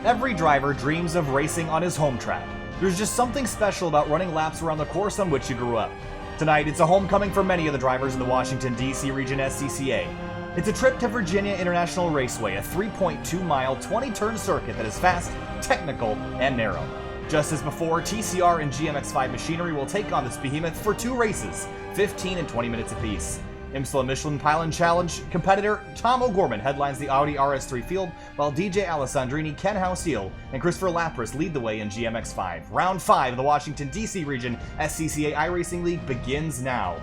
Every driver dreams of racing on his home track. There's just something special about running laps around the course on which you grew up. Tonight, it's a homecoming for many of the drivers in the Washington, D.C. region SCCA. It's a trip to Virginia International Raceway, a 3.2-mile, 20-turn circuit that is fast, technical, and narrow. Just as before, TCR and MX-5 machinery will take on this behemoth for 2 races, 15 and 20 minutes apiece. IMSA Michelin Pilot Challenge competitor Tom O'Gorman headlines the Audi RS3 field, while DJ Alessandrini, Ken Hausiel, and Christopher Lapras lead the way in MX-5. Round 5 of the Washington, D.C. region SCCA iRacing League begins now.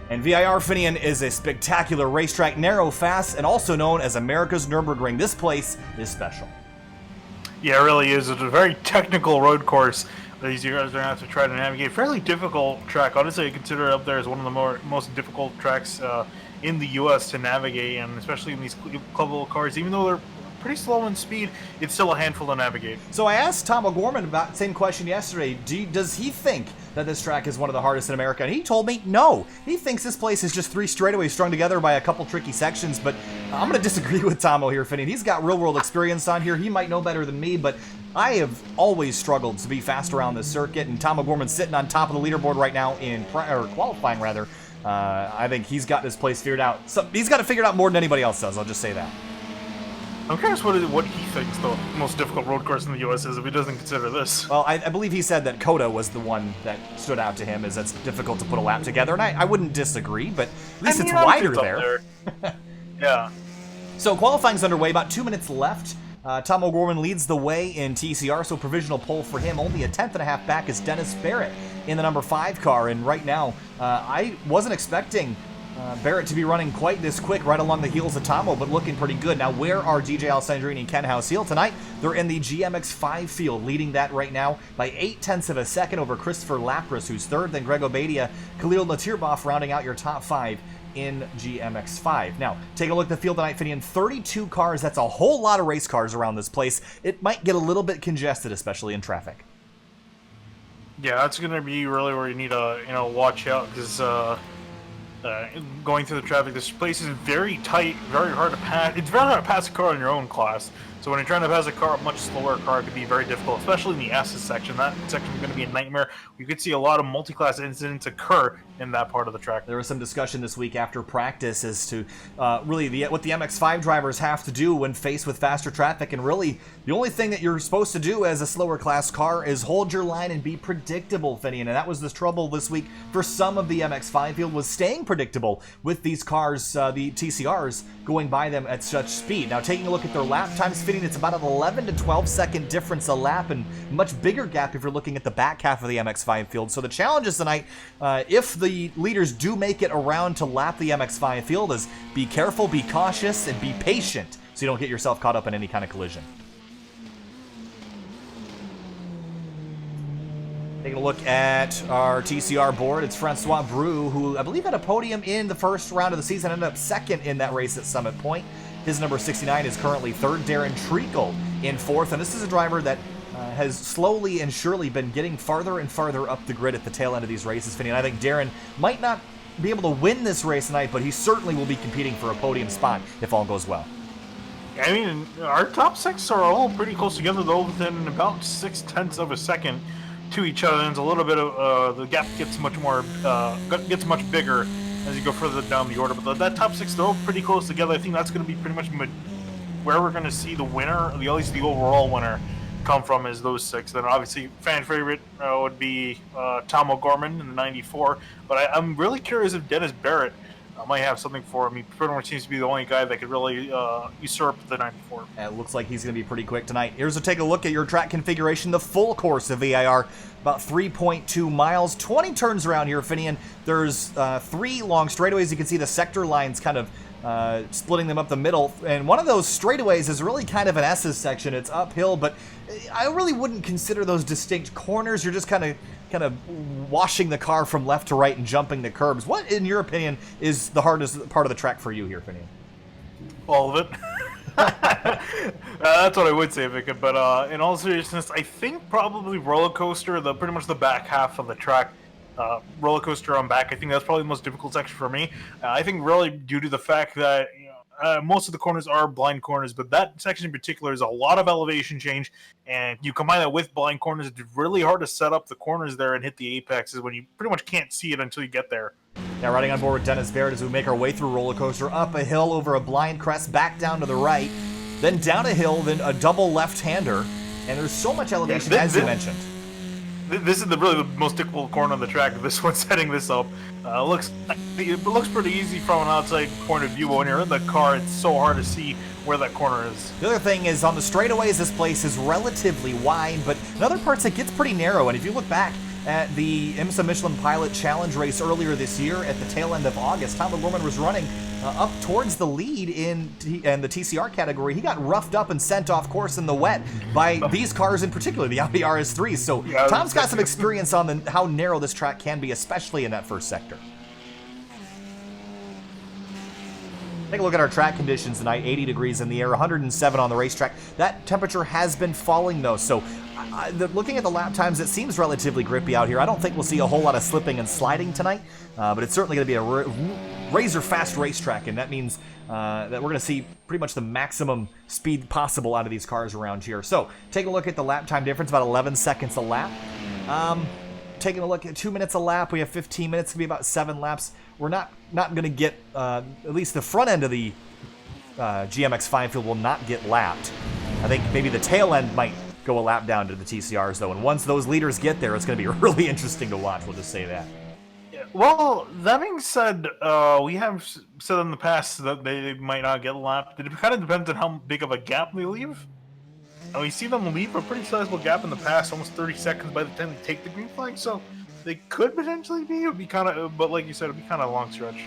And VIR Finian is a spectacular racetrack, narrow, fast, and also known as America's Nurburgring. This place is special. Yeah, it really is. It's a very technical road course. These guys are going to have to try to navigate. Fairly difficult track. Honestly, I consider it up there as one of the most difficult tracks in the U.S. to navigate, and especially in these club little cars. Even though they're pretty slow in speed, it's still a handful to navigate. So I asked Tom O'Gorman about the same question yesterday. Does he think that this track is one of the hardest in America? And he told me no. He thinks this place is just 3 straightaways strung together by a couple tricky sections, but I'm going to disagree with Tom here, Finney. He's got real-world experience on here. He might know better than me, but I have always struggled to be fast around this circuit, and Tom O'Gorman's sitting on top of the leaderboard right now in qualifying, rather. I think he's got this place figured out. So he's got it figured out more than anybody else does, I'll just say that. I'm curious what he thinks the most difficult road course in the U.S. is if he doesn't consider this. Well, I believe he said that COTA was the one that stood out to him, as it's difficult to put a lap together, and I wouldn't disagree, but at least it's wider there. Yeah. So qualifying's underway, about 2 minutes left. Tom O'Gorman leads the way in TCR, so provisional pole for him. Only a 10th-and-a-half back is Dennis Barrett in the number 5 car, and right now, I wasn't expecting Barrett to be running quite this quick right along the heels of Tomo, but looking pretty good. Now, where are DJ Alessandrini and Ken Hausiel tonight? They're in the MX-5 field, leading that right now by 0.8 of a second over Christopher Lapras, who's 3rd, then Greg Obadia, Khalil Natirbov rounding out your top 5 in MX-5. Now, take a look at the field tonight, Finian. 32 cars, that's a whole lot of race cars around this place. It might get a little bit congested, especially in traffic. Yeah, that's going to be really where you need to, watch out, because going through the traffic, this place is very tight, very hard to pass. It's very hard to pass a car in your own class. So when you're trying to pass a much slower car, it could be very difficult, especially in the S's section. That section is going to be a nightmare. You could see a lot of multi-class incidents occur in that part of the track. There was some discussion this week after practice as to really what the MX-5 drivers have to do when faced with faster traffic, and really the only thing that you're supposed to do as a slower class car is hold your line and be predictable, Finian. And that was the trouble this week for some of the MX-5 field, was staying predictable with these cars, the TCRs, going by them at such speed. Now, taking a look at their lap times, Finian, it's about an 11 to 12 second difference a lap, and much bigger gap if you're looking at the back half of the MX-5 field. So the challenge is tonight, if the leaders do make it around to lap the MX-5 field, is be careful, be cautious, and be patient so you don't get yourself caught up in any kind of collision. Taking a look at our TCR board, it's Francois Brou, who I believe had a podium in the first round of the season, ended up 2nd in that race at Summit Point. His number 69 is currently 3rd. Darren Treacle in 4th, and this is a driver that has slowly and surely been getting farther and farther up the grid at the tail end of these races, Finney. And I think Darren might not be able to win this race tonight, but he certainly will be competing for a podium spot if all goes well. I mean, our top 6 are all pretty close together, though, within about 0.6 of a second to each other. And it's a little bit of the gap gets much bigger as you go further down the order. But that top 6, they're all pretty close together. I think that's going to be pretty much where we're going to see the winner, at least the overall winner, come from, is those 6. Then obviously fan favorite would be Tom O'Gorman in the 94. But I'm really curious if Dennis Barrett might have something for him. He pretty much seems to be the only guy that could really usurp the 94. It looks like he's going to be pretty quick tonight. Here's a take a look at your track configuration, the full course of VIR. About 3.2 miles, 20 turns around here, Finian. There's 3 long straightaways. You can see the sector lines kind of splitting them up the middle. And one of those straightaways is really kind of an S's section. It's uphill, but I really wouldn't consider those distinct corners. You're just kind of washing the car from left to right and jumping the curbs. What, in your opinion, is the hardest part of the track for you here, Finian? All of it. That's what I would say, Vika. But in all seriousness, I think probably roller coaster, pretty much the back half of the track. Roller coaster on back, I think that's probably the most difficult section for me. I think really due to the fact that most of the corners are blind corners, but that section in particular is a lot of elevation change, and you combine that with blind corners, it's really hard to set up the corners there and hit the apexes when you pretty much can't see it until you get there. Now riding on board with Dennis Barrett as we make our way through roller coaster, up a hill, over a blind crest, back down to the right, then down a hill, then a double left-hander, and there's so much elevation, as you mentioned. This is really the most difficult corner on the track. This one setting this up it looks pretty easy from an outside point of view, but when you're in the car, it's so hard to see where that corner is. The other thing is, on the straightaways, this place is relatively wide, but in other parts it gets pretty narrow, and if you look back at the IMSA Michelin Pilot Challenge race earlier this year at the tail end of August, Tom O'Gorman was running up towards the lead in the TCR category. He got roughed up and sent off course in the wet by these cars in particular, the Audi RS3s. So yeah, Tom's got some experience on how narrow this track can be, especially in that first sector. Take a look at our track conditions tonight. 80 degrees in the air, 107 on the racetrack. That temperature has been falling though, so looking at the lap times, it seems relatively grippy out here. I don't think we'll see a whole lot of slipping and sliding tonight, but it's certainly going to be a razor-fast racetrack, and that means that we're going to see pretty much the maximum speed possible out of these cars around here. So, taking a look at the lap time difference, about 11 seconds a lap. Taking a look at 2 minutes a lap, we have 15 minutes, it's going to be about 7 laps. We're not going to get, at least the front end of the GMX-5 field will not get lapped. I think maybe the tail end might go a lap down to the TCRs, though, and once those leaders get there, it's going to be really interesting to watch, we'll just say that. Yeah, well, that being said, we have said in the past that they might not get lapped. It kind of depends on how big of a gap they leave. And we see them leave a pretty sizable gap in the past, almost 30 seconds by the time they take the green flag, so they could potentially be. It would be kind of, but like you said, it would be kind of a long stretch.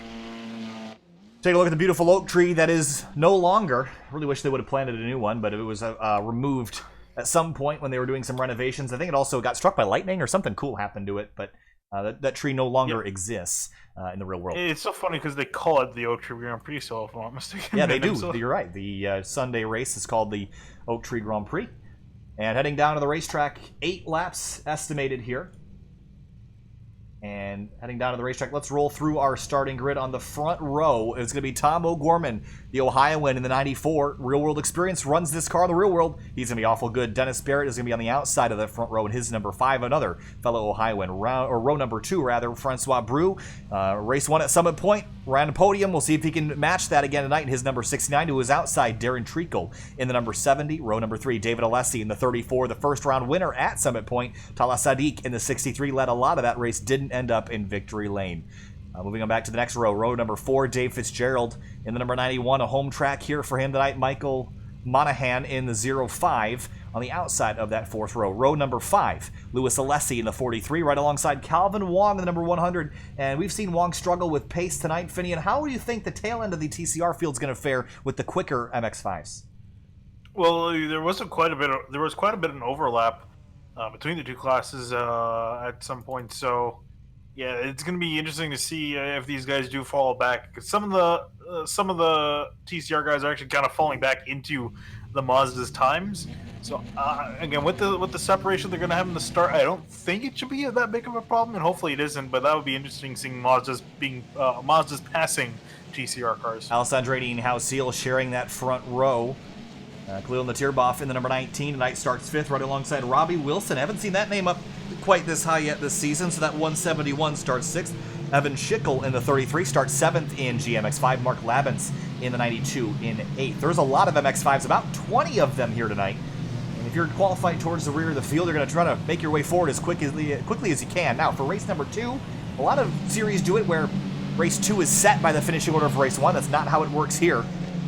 Take a look at the beautiful oak tree that is no longer. I really wish they would have planted a new one, but it was removed at some point when they were doing some renovations. I think it also got struck by lightning or something cool happened to it, but that tree no longer exists in the real world. It's so funny because they call it the Oak Tree Grand Prix, so if I'm not mistaken. Yeah, they do. You're right. The Sunday race is called the Oak Tree Grand Prix. And heading down to the racetrack, 8 laps estimated here. And heading down to the racetrack, let's roll through our starting grid. On the front row, it's going to be Tom O'Gorman, the Ohioan in the 94. Real World Experience runs this car in the real world. He's going to be awful good. Dennis Barrett is going to be on the outside of the front row in his number 5. Another fellow Ohioan, row number 2, rather, Francois Brou. Race 1 at Summit Point, ran a podium. We'll see if he can match that again tonight in his number 69, to his outside, Darren Treacle in the number 70. Row number 3, David Alessi in the 34. The first round winner at Summit Point, Tala Sadiq in the 63, led a lot of that race, didn't end up in victory lane. Moving on back to the next row, row number 4, Dave Fitzgerald in the number 91, a home track here for him tonight. Michael Monahan in the 05 on the outside of that 4th row. Row number 5, Louis Alessi in the 43, right alongside Calvin Wong in the number 100. And we've seen Wong struggle with pace tonight. Finian, how do you think the tail end of the TCR field is going to fare with the quicker MX-5s? Well, there was quite a bit of overlap between the two classes at some point, so yeah, it's going to be interesting to see if these guys do fall back. Because some of the TCR guys are actually kind of falling back into the Mazda's times. So again, with the separation they're going to have in the start, I don't think it should be that big of a problem, and hopefully it isn't. But that would be interesting, seeing Mazda's passing TCR cars. Alessandrini and Hausil sharing that front row. Khalil Natirboff in the number 19 tonight starts 5th, right alongside Robbie Wilson. Haven't seen that name up quite this high yet this season, so that 171 starts 6th. Evan Schickel in the 33 starts 7th in GMX-5. Mark Labens in the 92 in 8th. There's a lot of MX-5s, about 20 of them here tonight. And if you're qualified towards the rear of the field, you're going to try to make your way forward as quickly as you can. Now, for race number 2, a lot of series do it where race 2 is set by the finishing order of race 1. That's not how it works here.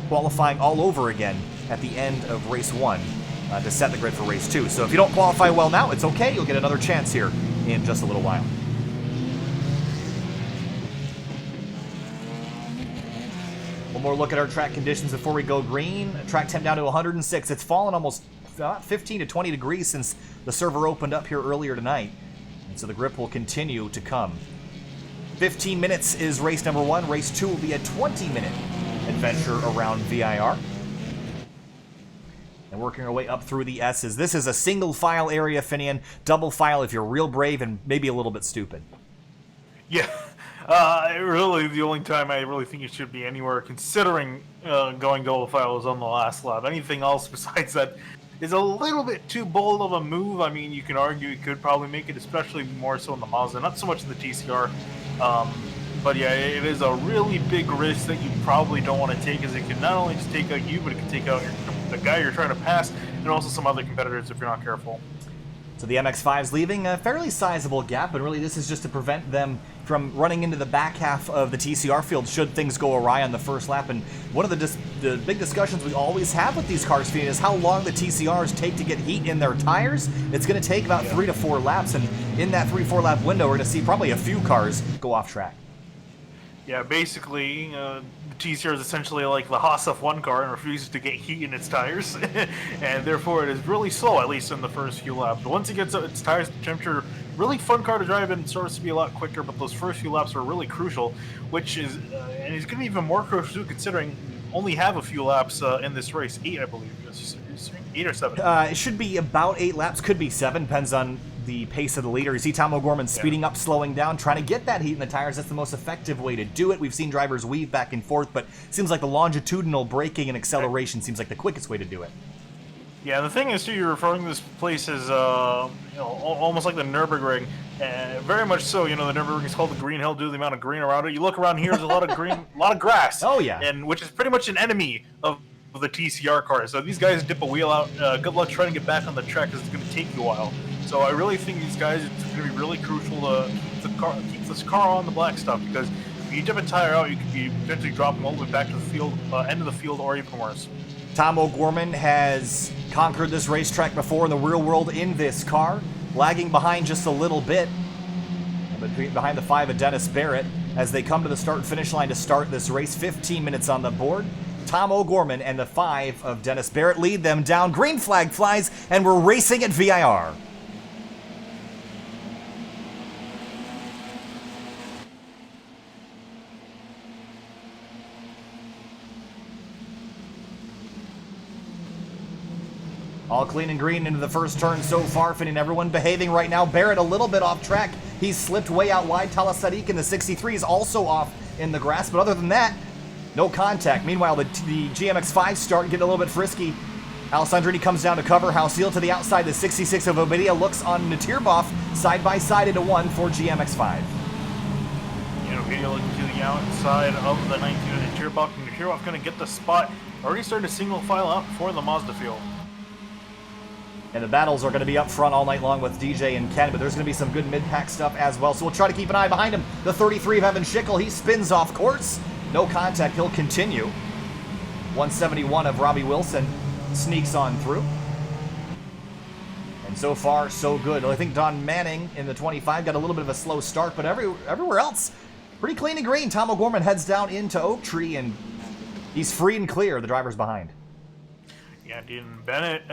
Qualifying all over again at the end of race 1 to set the grid for race 2. So if you don't qualify well now, it's okay. You'll get another chance here in just a little while. One more look at our track conditions before we go green. Track temp down to 106. It's fallen almost 15 to 20 degrees since the server opened up here earlier tonight. And so the grip will continue to come. 15 minutes is race number 1. Race 2 will be a 20-minute adventure around VIR. And working our way up through the S's. This is a single file area, Finian. Double file if you're real brave and maybe a little bit stupid. Yeah. Really, the only time I really think it should be anywhere considering going double file is on the last lap. Anything else besides that is a little bit too bold of a move. I mean, you can argue you could probably make it, especially more so in the Mazda, not so much in the TCR. But yeah, it is a really big risk that you probably don't want to take, as it can not only just take out you, but it can take out the guy you're trying to pass, and also some other competitors if you're not careful. So the MX-5's leaving a fairly sizable gap, and really this is just to prevent them from running into the back half of the TCR field should things go awry on the first lap. And one of the big discussions we always have with these cars, Fiend, is how long the TCRs take to get heat in their tires. It's going to take about 3 to 4 laps, and in that 3-4 lap window, we're going to see probably a few cars go off track. Yeah, basically, the TCR is essentially like the Haas F1 car and refuses to get heat in its tires, and therefore it is really slow, at least in the first few laps. But once it gets its tires temperature, really fun car to drive in, starts to be a lot quicker, but those first few laps are really crucial, which is, and it's going to be even more crucial too, considering only have a few laps in this race, 8 I believe, 8 or 7. It should be about 8 laps, could be 7, depends on the pace of the leader. You see Tom O'Gorman speeding up, slowing down, trying to get that heat in the tires. That's the most effective way to do it. We've seen drivers weave back and forth, but it seems like the longitudinal braking and acceleration seems like the quickest way to do it. Yeah, the thing is, too, you're referring to this place as, almost like the Nurburgring. Very much so. The Nurburgring is called the Green Hill due to the amount of green around it. You look around here, there's a lot of green, a lot of grass. Oh, yeah. And which is pretty much an enemy of the TCR cars. So these guys dip a wheel out. Good luck trying to get back on the track, because it's going to take you a while. So I really think these guys, it's going to be really crucial to keep this car on the black stuff, because if you dip a tire out, you could be potentially dropping all the way back to the field, end of the field, or even worse. Tom O'Gorman has conquered this racetrack before in the real world in this car, lagging behind just a little bit, behind the 5 of Dennis Barrett, as they come to the start and finish line to start this race. 15 minutes on the board. Tom O'Gorman and the 5 of Dennis Barrett lead them down. Green flag flies, and we're racing at VIR. All clean and green into the first turn so far, fitting everyone behaving right now. Barrett a little bit off track. He's slipped way out wide. Talas Sadiq in the 63 is also off in the grass, but other than that, no contact. Meanwhile, the GMX-5 start getting a little bit frisky. Alessandrini comes down to cover. Halcyon to the outside. The 66 of Omidia looks on Nurburgring side by side into 1 for GMX-5. Omidia looking to the outside of the 19 of Nurburgring. Nurburgring going to get the spot. Already started to single file out for the Mazda field. And the battles are going to be up front all night long with DJ and Ken, but there's going to be some good mid-pack stuff as well. So we'll try to keep an eye behind him. The 33 of Evan Schickel, he spins off course. No contact, he'll continue. 171 of Robbie Wilson sneaks on through. And so far, so good. I think Don Manning in the 25 got a little bit of a slow start, but everywhere else, pretty clean and green. Tom O'Gorman heads down into Oak Tree, and he's free and clear. The driver's behind. Yeah, Dean Bennett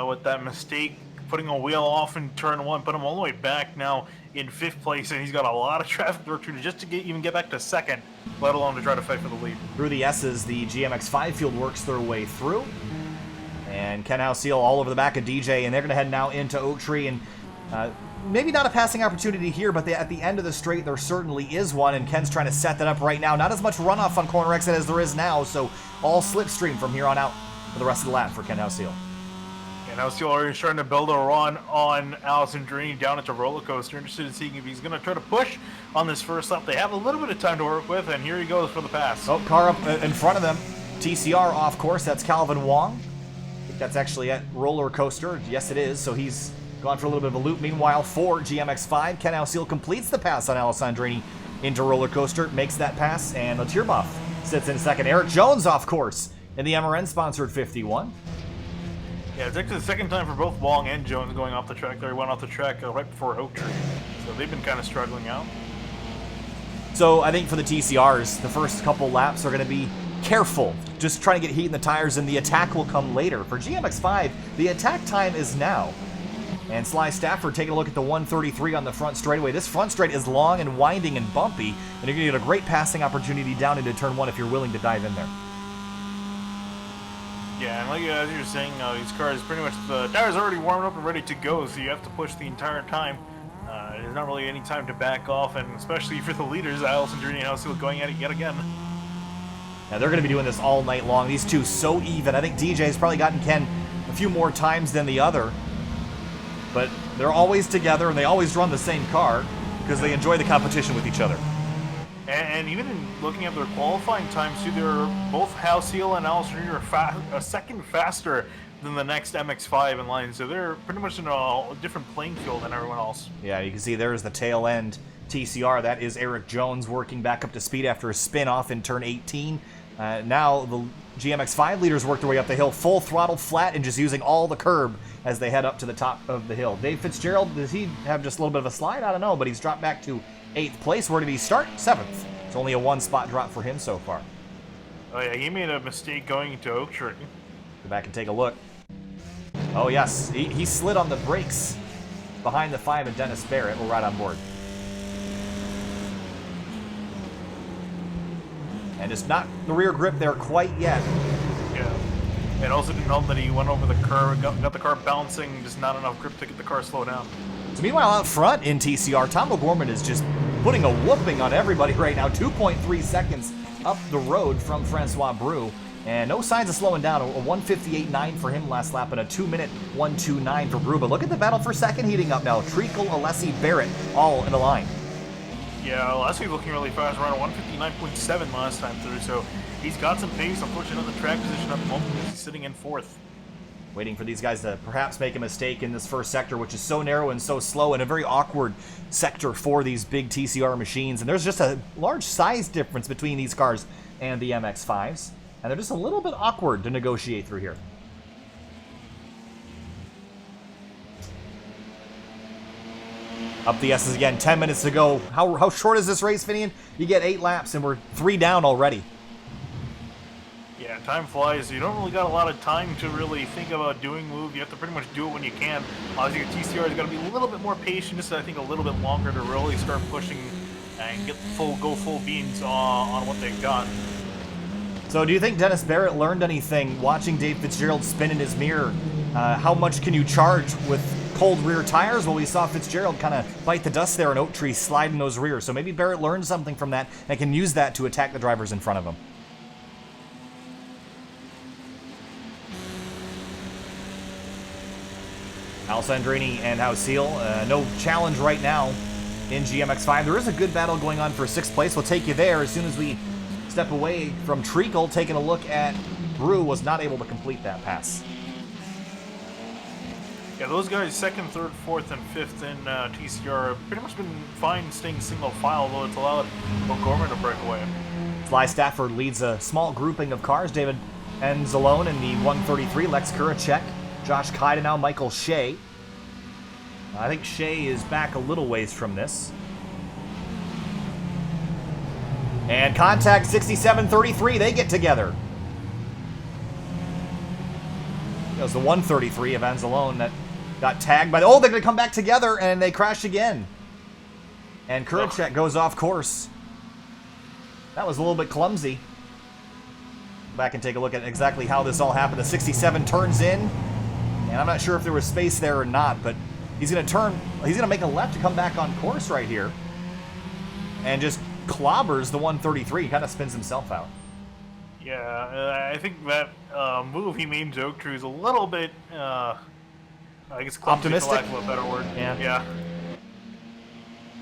with that mistake, putting a wheel off in turn 1, put him all the way back now in 5th place, and he's got a lot of traffic to work through just to even get back to 2nd, let alone to try to fight for the lead. Through the S's, the GMX-5 field works their way through, and Ken Halcyon all over the back of DJ, and they're going to head now into Oak Tree, and maybe not a passing opportunity here, but at the end of the straight, there certainly is one, and Ken's trying to set that up right now. Not as much runoff on corner exit as there is now, so all slipstream from here on out for the rest of the lap for Ken Halcyon. And Halcyon already starting to build a run on Alessandrini down at the roller coaster. Interested in seeing if he's going to try to push on this first lap. They have a little bit of time to work with, and here he goes for the pass. Oh, car up in front of them. TCR off course. That's Calvin Wong. I think that's actually at roller coaster. Yes, it is. So he's gone for a little bit of a loop. Meanwhile, for GMX-5, Ken Halcyon completes the pass on Alessandrini into roller coaster, makes that pass, and Nurburgring sits in second. Eric Jones off course in the MRN-sponsored 51. Yeah, it's actually the second time for both Wong and Jones going off the track. They went off the track right before Oak Tree, so they've been kind of struggling out. So I think for the TCRs, the first couple laps are going to be careful, just trying to get heat in the tires, and the attack will come later. For GMX-5, the attack time is now. And Sly Stafford taking a look at the 133 on the front straightaway. This front straight is long and winding and bumpy, and you're going to get a great passing opportunity down into turn 1 if you're willing to dive in there. Yeah, and like as you were saying, these cars pretty much, the tires are already warmed up and ready to go, so you have to push the entire time. There's not really any time to back off, and especially for the leaders, Allison Drini and House going at it yet again. Now they're going to be doing this all night long. These two so even. I think DJ's probably gotten Ken a few more times than the other. But they're always together, and they always run the same car because they enjoy the competition with each other. And even in looking at their qualifying times, too, they're both Halcyon and Allison Drini are a second faster than the next MX-5 in line. So they're pretty much in a different playing field than everyone else. Yeah, you can see there's the tail end TCR. That is Eric Jones working back up to speed after a spin off in turn 18. Now the GMX5 leaders work their way up the hill, full throttle flat, and just using all the curb as they head up to the top of the hill. Dave Fitzgerald, does he have just a little bit of a slide? I don't know, but he's dropped back to 8th place. Where did he start? 7th. It's only a 1-spot drop for him so far. Oh yeah, he made a mistake going into Oak Tree. Go back and take a look. Oh yes, he slid on the brakes behind the 5 and Dennis Barrett. We're right on board. And just not the rear grip there quite yet. Yeah. It also didn't help that he went over the curve, got the car bouncing, just not enough grip to get the car slow down. So meanwhile, out front in TCR, Tom O'Gorman is just putting a whooping on everybody right now. 2.3 seconds up the road from Francois Brou. And no signs of slowing down. A 1:58.9 for him last lap and a 2-minute 1:29 for Brou. But look at the battle for second heating up now. Treacle, Alessi, Barrett, all in a line. Yeah, Alessi's looking really fast, around 1:59.7 last time through, so he's got some pace. Unfortunately, on the track position at the moment, he's sitting in 4th. Waiting for these guys to perhaps make a mistake in this first sector, which is so narrow and so slow and a very awkward sector for these big TCR machines. And there's just a large size difference between these cars and the MX-5s. And they're just a little bit awkward to negotiate through here. Up the S's again, 10 minutes to go. How short is this race, Finian? You get 8 laps and we're 3 down already. Yeah, time flies. You don't really got a lot of time to really think about doing move. You have to pretty much do it when you can. Obviously, the TCR has got to be a little bit more patient, just I think a little bit longer to really start pushing and get go full beans on what they've got. So do you think Dennis Barrett learned anything watching Dave Fitzgerald spin in his mirror? How much can you charge with cold rear tires? Well, we saw Fitzgerald kind of bite the dust there in Oak Tree, sliding those rears. So maybe Barrett learned something from that and can use that to attack the drivers in front of him. Alessandrini and Hausil, no challenge right now in GMX5. There is a good battle going on for 6th place. We'll take you there as soon as we step away from Treacle. Taking a look at Brou, was not able to complete that pass. Yeah, those guys, 2nd, 3rd, 4th, and 5th in TCR have pretty much been fine staying single file, though it's allowed O'Gorman to break away. Sly Stafford leads a small grouping of cars. David Enzalone in the 133, Lex Kuracek, Josh Keidenau, Michael Shea. I think Shea is back a little ways from this. And contact 67-33, they get together. It was the 133 of Enzalone that got tagged by the... Oh, they're going to come back together, and they crash again. And Kuracek goes off course. That was a little bit clumsy. Go back and take a look at exactly how this all happened. The 67 turns in, and I'm not sure if there was space there or not, but he's going to turn... He's going to make a left to come back on course right here. And just clobbers the 133. He kind of spins himself out. Yeah, I think that move he made to Oak Tree is a little bit, I guess, optimistic, for lack of a better word. Yeah.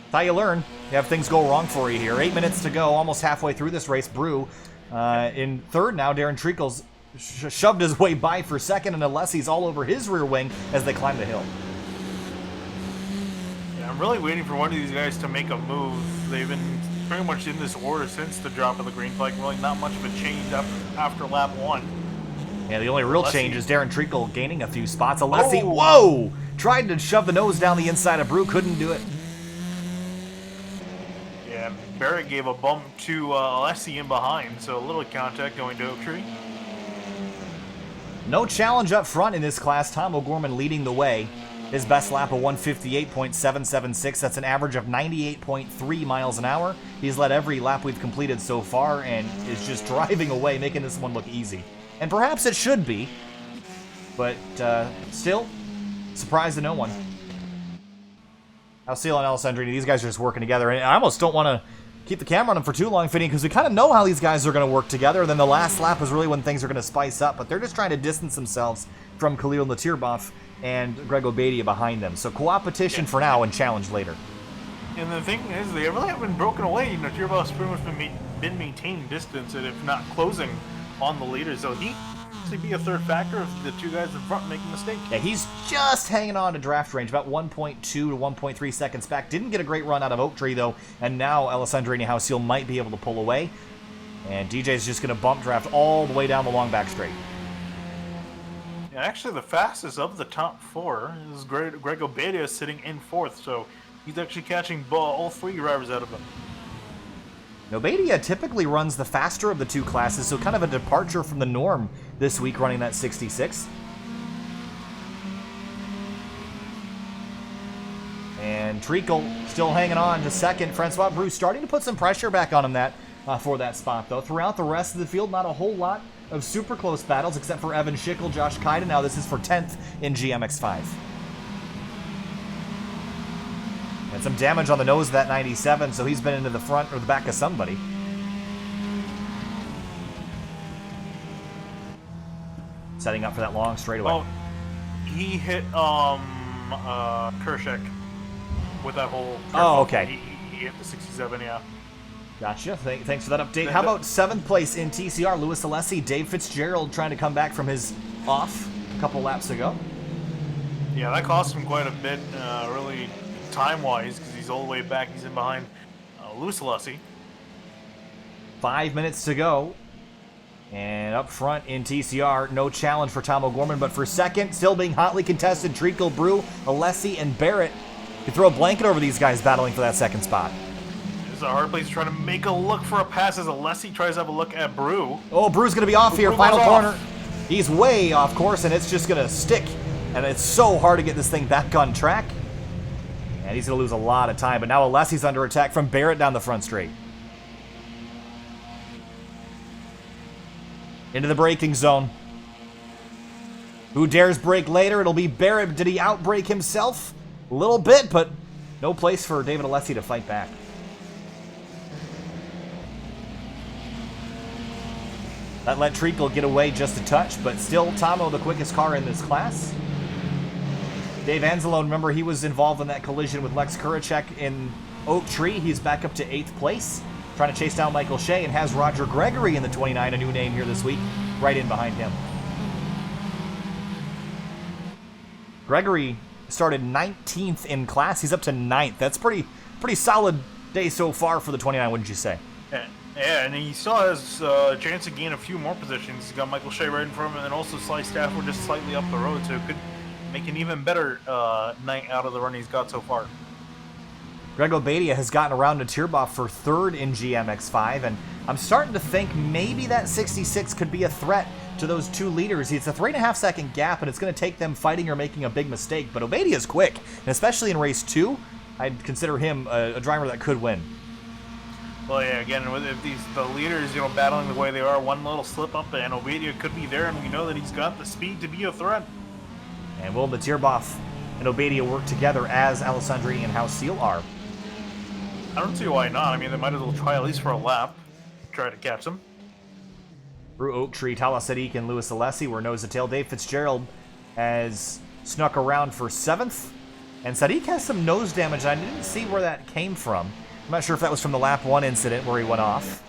That's how you learn. You have things go wrong for you here. 8 minutes to go, almost halfway through this race. Brou in 3rd now. Darren Treacle's shoved his way by for 2nd, and Alessi's all over his rear wing as they climb the hill. Yeah, I'm really waiting for one of these guys to make a move. They've been pretty much in this order since the drop of the green flag. Really not much of a change up after lap 1. Yeah, the only real change is Darren Treacle gaining a few spots. Alessi, whoa! Tried to shove the nose down the inside of Brou, couldn't do it. Yeah, Barrett gave a bump to Alessi in behind, so a little contact going to Oak Tree. No challenge up front in this class. Tom O'Gorman leading the way. His best lap of 158.776. That's an average of 98.3 miles an hour. He's led every lap we've completed so far and is just driving away, making this one look easy. And perhaps it should be, but still, surprise to no one. Alcil and Alessandrini, these guys are just working together. And I almost don't want to keep the camera on them for too long, Finney, because we kind of know how these guys are going to work together. Then the last lap is really when things are going to spice up. But they're just trying to distance themselves from Khalil Nurburgring and Greg Obadia behind them. So co-opetition for now and challenge later. And the thing is, they really haven't broken away. You know, Nurburgring's pretty much been maintaining distance, and if not closing on the leaders. So he actually be a third factor of the two guys in front making a mistake. Yeah, he's just hanging on to draft range, about 1.2 to 1.3 seconds back. Didn't get a great run out of Oak Tree, though, and now Alessandrini Hausil might be able to pull away. And DJ's just going to bump draft all the way down the long back straight. Yeah, actually, the fastest of the top four is Greg Obadia sitting in fourth, so he's actually catching all three drivers out of him. Obadia typically runs the faster of the two classes, so kind of a departure from the norm this week running that 66. And Treacle still hanging on to second. Francois Bruce starting to put some pressure back on him for that spot, though. Throughout the rest of the field, not a whole lot of super close battles, except for Evan Schickel, Josh Kaida. Now this is for 10th in GMX5. And some damage on the nose of that 97, so he's been into the front or the back of somebody. Setting up for that long straightaway. Oh, he hit Kershak with that whole... Oh, okay. He hit the 67, yeah. Gotcha. Thanks for that update. How about 7th place in TCR? Louis Alessi, Dave Fitzgerald trying to come back from his off a couple laps ago. Yeah, that cost him quite a bit, really... time-wise, because he's all the way back. He's in behind Louis Alessi. 5 minutes to go. And up front in TCR, no challenge for Tom O'Gorman, but for second, still being hotly contested, Treacle, Brew, Alessi, and Barrett. You throw a blanket over these guys battling for that second spot. This is a hard place trying to make a look for a pass as Alessi tries to have a look at Brew. Oh, Brew's going to be off here, Brew final corner. off. He's way off course, and it's just going to stick. And it's so hard to get this thing back on track. And he's going to lose a lot of time. But now Alessi's under attack from Barrett down the front straight. Into the braking zone. Who dares brake later? It'll be Barrett. Did he outbrake himself? A little bit, but no place for David Alessi to fight back. That let Treacle get away just a touch, but still Tomo the quickest car in this class. Dave Anzalone, remember, he was involved in that collision with Lex Kuracek in Oak Tree. He's back up to 8th place, trying to chase down Michael Shea, and has Roger Gregory in the 29, a new name here this week, right in behind him. Gregory started 19th in class. He's up to 9th. That's pretty solid day so far for the 29, wouldn't you say? Yeah, and he still has a chance to gain a few more positions. He's got Michael Shea right in front of him, and then also Sly Stafford just slightly up the road, so it could make an even better night out of the run he's got so far. Greg Obadia has gotten around to Tierboff for 3rd in GMX5, and I'm starting to think maybe that 66 could be a threat to those two leaders. It's a 3.5 second gap, and it's going to take them fighting or making a big mistake, but Obadia's quick, and especially in race 2, I'd consider him a driver that could win. Well, yeah, again, if the leaders, battling the way they are, one little slip up, and Obadia could be there, and we know that he's got the speed to be a threat. And will Tierboff and Obadia work together as Alessandrini and Hausil are? I don't see why not. I mean, they might as well try at least for a lap, try to catch them. Through Oak Tree, Tala Sadiq and Louis Alessi were nose to tail. Dave Fitzgerald has snuck around for 7th, and Sadiq has some nose damage. I didn't see where that came from. I'm not sure if that was from the lap 1 incident where he went off.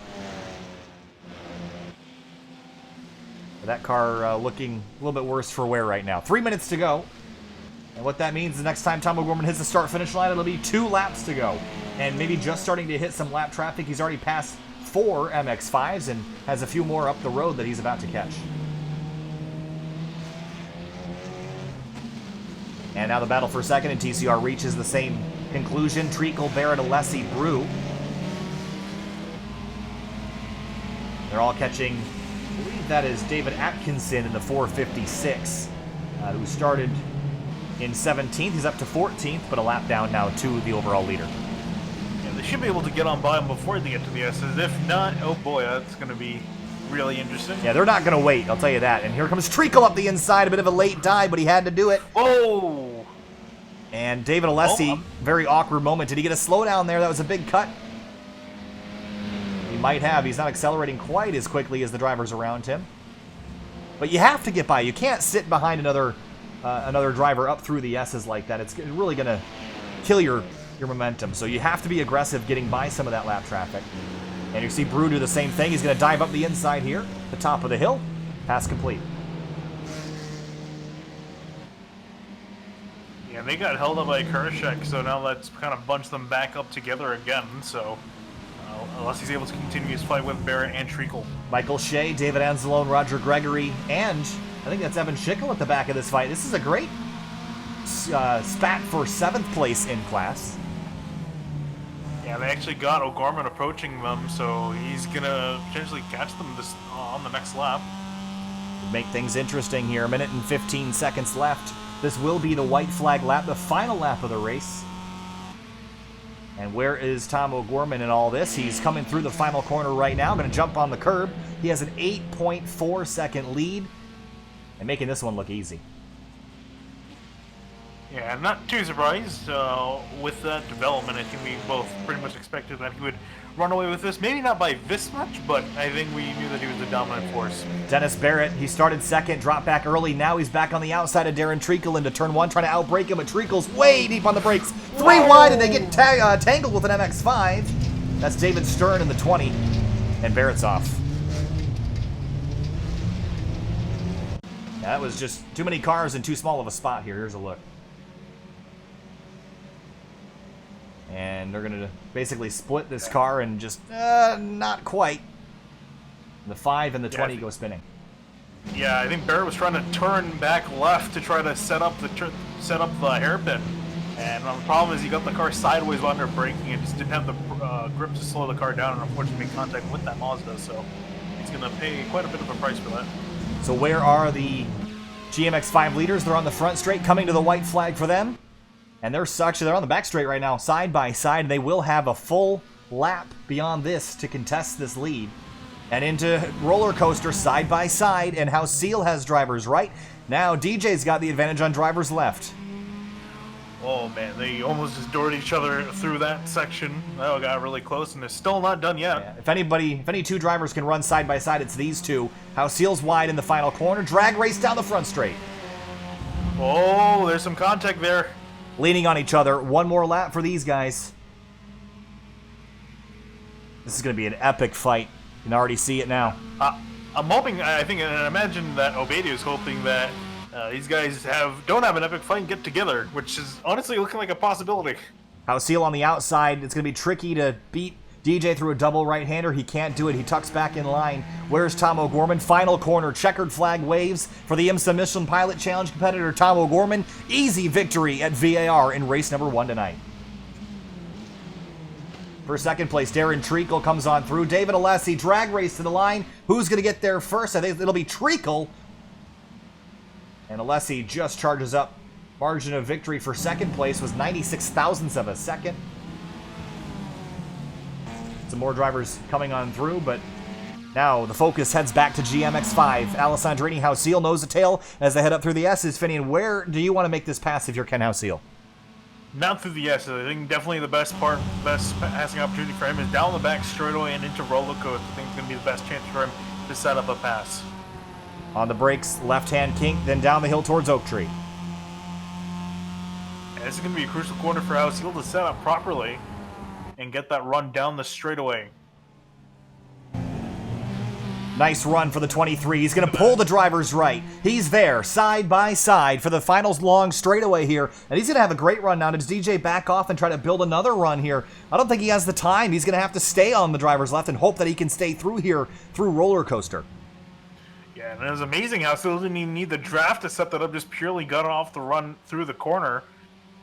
But that car looking a little bit worse for wear right now. 3 minutes to go. And what that means, the next time Tom O'Gorman hits the start-finish line, it'll be 2 laps to go. And maybe just starting to hit some lap traffic. He's already passed 4 MX-5s and has a few more up the road that he's about to catch. And now the battle for second in TCR reaches the same conclusion. Treacle, Barrett, Alessi, Brew. They're all catching, I believe that is David Atkinson in the 456, who started in 17th. He's up to 14th, but a lap down now to the overall leader. Yeah, they should be able to get on by him before they get to the S's. If not, oh boy, that's going to be really interesting. Yeah, they're not going to wait, I'll tell you that. And here comes Treacle up the inside, a bit of a late dive, but he had to do it. Oh! And David Alessi, very awkward moment. Did he get a slowdown there? That was a big cut. He might have. He's not accelerating quite as quickly as the drivers around him. But you have to get by. You can't sit behind another driver up through the S's like that. It's really going to kill your momentum. So you have to be aggressive getting by some of that lap traffic. And you see Brew do the same thing. He's going to dive up the inside here, the top of the hill. Pass complete. Yeah, they got held up by Kershak, so now let's kind of bunch them back up together again. So, unless he's able to continue his fight with Barrett and Treacle. Michael Shea, David Anzalone, Roger Gregory, and I think that's Evan Schickel at the back of this fight. This is a great spat for 7th place in class. Yeah, they actually got O'Gorman approaching them, so he's going to potentially catch them on the next lap. Make things interesting here. 1 minute and 15 seconds left. This will be the white flag lap, the final lap of the race. And where is Tom O'Gorman in all this? He's coming through the final corner right now. Going to jump on the curb. He has an 8.4 second lead and making this one look easy. Yeah, I'm not too surprised with that development. I think we both pretty much expected that he would run away with this. Maybe not by this much, but I think we knew that he was the dominant force. Dennis Barrett, he started second, dropped back early. Now he's back on the outside of Darren Treacle into turn 1, trying to outbrake him, but Treacle's way deep on the brakes. 3 wide, and they get tangled with an MX-5. That's David Stern in the 20, and Barrett's off. That was just too many cars in too small of a spot here. Here's a look. And they're going to basically split this car and just, not quite. The 5 and the 20 go spinning. Yeah, I think Barrett was trying to turn back left to try to set up the hairpin. And the problem is he got the car sideways while under braking and just didn't have the grip to slow the car down and unfortunately make contact with that Mazda. So he's going to pay quite a bit of a price for that. So where are the GMX-5 leaders? They're on the front straight, coming to the white flag for them. And they're on the back straight right now, side by side. They will have a full lap beyond this to contest this lead. And into roller coaster side by side, and how Seal has drivers right. Now DJ's got the advantage on drivers left. Oh man, they almost just doored each other through that section. That got really close, and it's still not done yet. Yeah, if any two drivers can run side by side, it's these two. How Seal's wide in the final corner, drag race down the front straight. Oh, there's some contact there. Leaning on each other. One more lap for these guys. This is going to be an epic fight. You can already see it now. I'm hoping, I think, and I imagine that Obedia is hoping that these guys don't have an epic fight and get together, which is honestly looking like a possibility. How Seal on the outside. It's going to be tricky to beat DJ through a double right-hander. He can't do it. He tucks back in line. Where's Tom O'Gorman? Final corner. Checkered flag waves for the IMSA Michelin Pilot Challenge competitor Tom O'Gorman. Easy victory at VIR in race number 1 tonight. For second place, Darren Treacle comes on through. David Alessi, drag race to the line. Who's going to get there first? I think it'll be Treacle. And Alessi just charges up. Margin of victory for second place was 96 thousandths of a second. Some more drivers coming on through, but now the focus heads back to GMX-5. Alessandrini Hauseal knows the tail as they head up through the S's. Finian, where do you want to make this pass if you're Ken Hauseal? Not through the S's. I think definitely the best passing opportunity for him is down the back straightaway and into roller coaster. I think it's going to be the best chance for him to set up a pass. On the brakes, left-hand kink, then down the hill towards Oak Tree. And this is going to be a crucial corner for Hauseal to set up properly and get that run down the straightaway. Nice run for the 23. He's going to pull the drivers right. He's there, side by side, for the finals long straightaway here. And he's going to have a great run now. Does DJ back off and try to build another run here? I don't think he has the time. He's going to have to stay on the drivers left and hope that he can stay through here through roller coaster. Yeah, and it was amazing how Still didn't even need the draft to set that up. Just purely got off the run through the corner.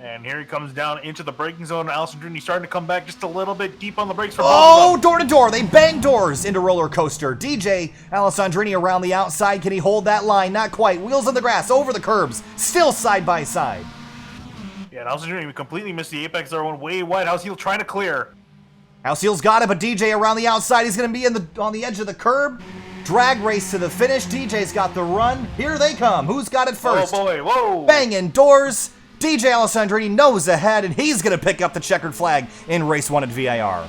And here he comes down into the braking zone. Alessandrini starting to come back just a little bit deep on the brakes. Oh, door to door. They bang doors into roller coaster. DJ Alessandrini around the outside. Can he hold that line? Not quite. Wheels on the grass, over the curbs. Still side by side. Yeah, and Alessandrini completely missed the apex there, one way wide. Hauseal trying to clear. Hauseal's got it, but DJ around the outside. He's going to be on the edge of the curb. Drag race to the finish. DJ's got the run. Here they come. Who's got it first? Oh boy, whoa. Banging doors. DJ Alessandrini knows ahead, and he's going to pick up the checkered flag in race 1 at VIR.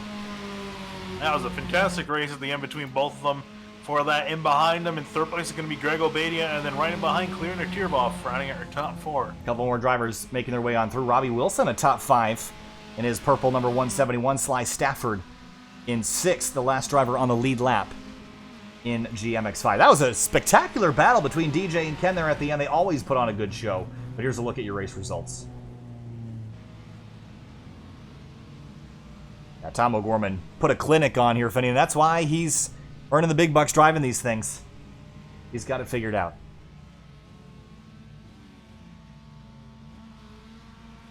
That was a fantastic race at the end between both of them. For that, in behind them in third place is going to be Greg Obadia, and then right in behind, clearing their Tierboff, rounding out our top 4. A couple more drivers making their way on through. Robbie Wilson, a top 5 in his purple number 171. Sly Stafford in 6th, the last driver on the lead lap in GMX-5. That was a spectacular battle between DJ and Ken there at the end. They always put on a good show. But here's a look at your race results. Now, Tom O'Gorman put a clinic on here, Finney, and that's why he's earning the big bucks driving these things. He's got it figured out.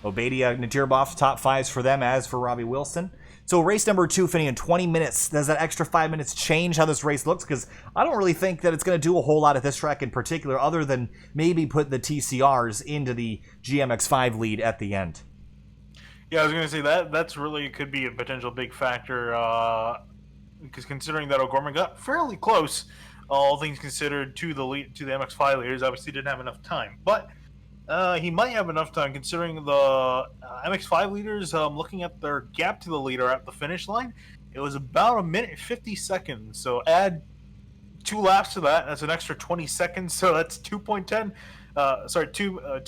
Obadia and Tierboff, top 5s for them, as for Robbie Wilson. So race number 2, Finney, in 20 minutes. Does that extra 5 minutes change how this race looks? Because I don't really think that it's going to do a whole lot at this track in particular, other than maybe put the TCRs into the GMX-5 lead at the end. Yeah, I was going to say that's really could be a potential big factor, because considering that O'Gorman got fairly close, all things considered, to the MX-5 leaders, obviously didn't have enough time. But he might have enough time, considering the MX-5 leaders, looking at their gap to the leader at the finish line, it was about 1 minute 50 seconds. So add 2 laps to that, that's an extra 20 seconds. So that's 2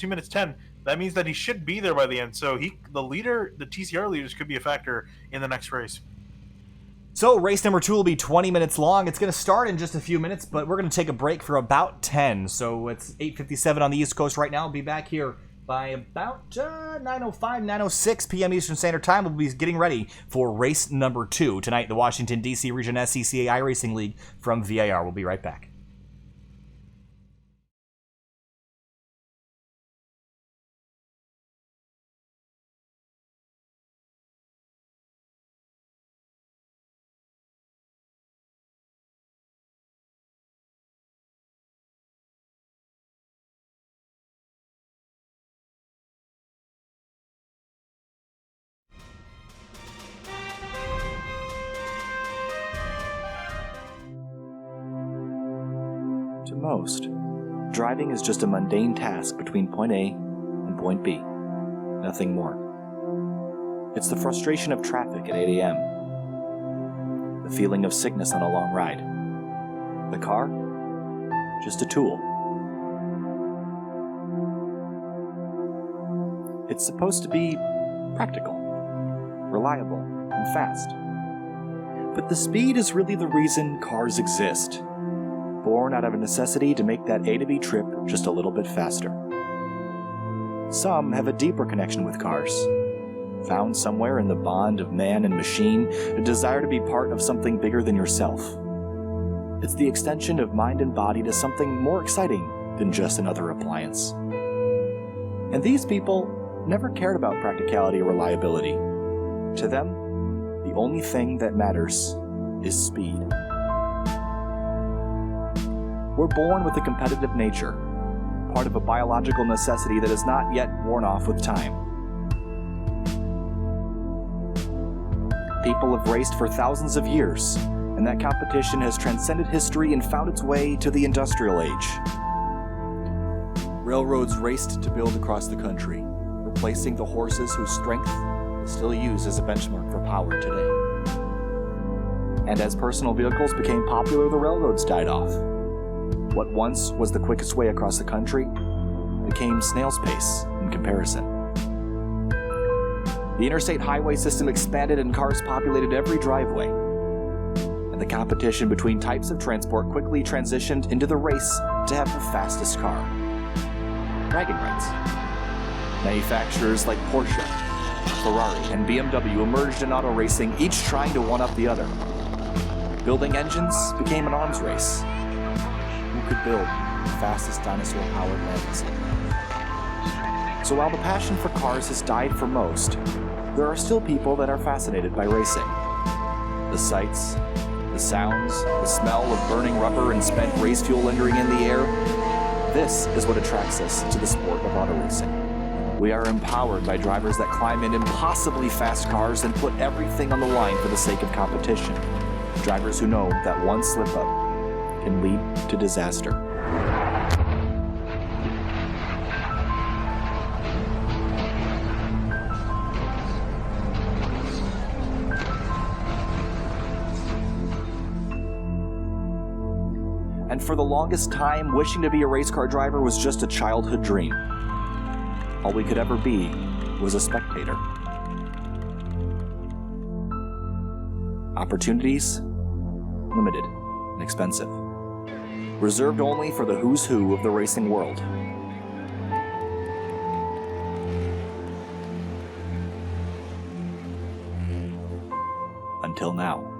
minutes 10. That means that he should be there by the end. So the TCR leaders could be a factor in the next race. So race number 2 will be 20 minutes long. It's going to start in just a few minutes, but we're going to take a break for about 10. So it's 8:57 on the East Coast right now. I'll be back here by about 9:05, 9:06 p.m. Eastern Standard Time. We'll be getting ready for race number 2 tonight, the Washington, D.C. Region SCCA iRacing League from VIR. We'll be right back. To most, driving is just a mundane task between point A and point B. Nothing more. It's the frustration of traffic at 8 a.m. The feeling of sickness on a long ride. The car? Just a tool. It's supposed to be practical, reliable, and fast. But the speed is really the reason cars exist. Born out of a necessity to make that A to B trip just a little bit faster. Some have a deeper connection with cars, found somewhere in the bond of man and machine, a desire to be part of something bigger than yourself. It's the extension of mind and body to something more exciting than just another appliance. And these people never cared about practicality or reliability. To them, the only thing that matters is speed. We're born with a competitive nature, part of a biological necessity that has not yet worn off with time. People have raced for thousands of years, and that competition has transcended history and found its way to the industrial age. Railroads raced to build across the country, replacing the horses whose strength is still used as a benchmark for power today. And as personal vehicles became popular, the railroads died off. What once was the quickest way across the country became snail's pace in comparison. The interstate highway system expanded and cars populated every driveway. And the competition between types of transport quickly transitioned into the race to have the fastest car. Bragging rights. Manufacturers like Porsche, Ferrari, and BMW emerged in auto racing, each trying to one-up the other. Building engines became an arms race. Who could build the fastest dinosaur-powered land missile? So while the passion for cars has died for most, there are still people that are fascinated by racing. The sights, the sounds, the smell of burning rubber and spent race fuel lingering in the air, this is what attracts us to the sport of auto racing. We are empowered by drivers that climb in impossibly fast cars and put everything on the line for the sake of competition. Drivers who know that one slip-up can lead to disaster. and for the longest time, wishing to be a race car driver was just a childhood dream. All we could ever be was a spectator. Opportunities? Limited and expensive. Reserved only for the who's who of the racing world. Until now.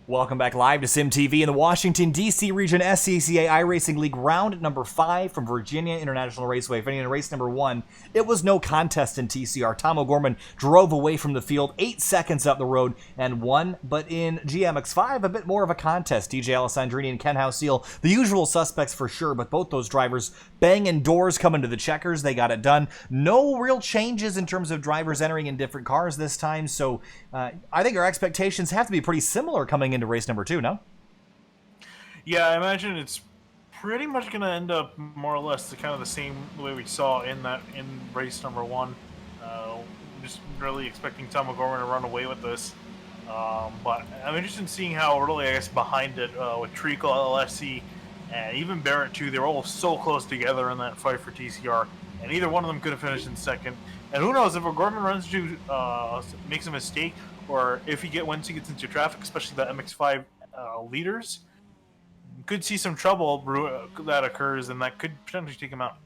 Welcome back live to SimTV in the Washington, D.C. region SCCA iRacing League round number 5 from Virginia International Raceway. Finishing in race number 1, it was no contest in TCR. Tom O'Gorman drove away from the field 8 seconds up the road and won, but in GMX-5, a bit more of a contest. DJ Alessandrini and Ken Hauseal, the usual suspects for sure, but both those drivers banging doors coming to the checkers. They got it done. No real changes in terms of drivers entering in different cars this time, so I think our expectations have to be pretty similar coming into race number 2, no? Yeah, I imagine it's pretty much going to end up more or less kind of the same way we saw in race number 1. Just really expecting Tom O'Gorman to run away with this. But I'm interested in seeing how really, I guess, behind it with Treacle, LSC, and even Barrett too. They were all so close together in that fight for TCR, and either one of them could have finished in second. And who knows if O'Gorman runs to makes a mistake, or if once he gets into traffic, especially the MX-5 leaders, you could see some trouble that occurs, and that could potentially take him out.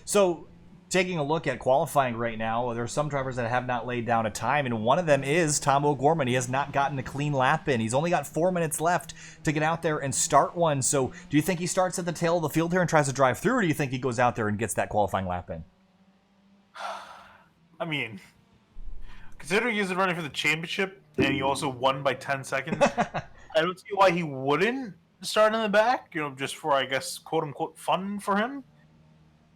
So, taking a look at qualifying right now, there are some drivers that have not laid down a time, and one of them is Tom O'Gorman. He has not gotten a clean lap in. He's only got 4 minutes left to get out there and start one. So, do you think he starts at the tail of the field here and tries to drive through, or do you think he goes out there and gets that qualifying lap in? I mean, considering he's running for the championship and he also won by 10 seconds, I don't see why he wouldn't start in the back, just for, I guess, quote-unquote fun for him.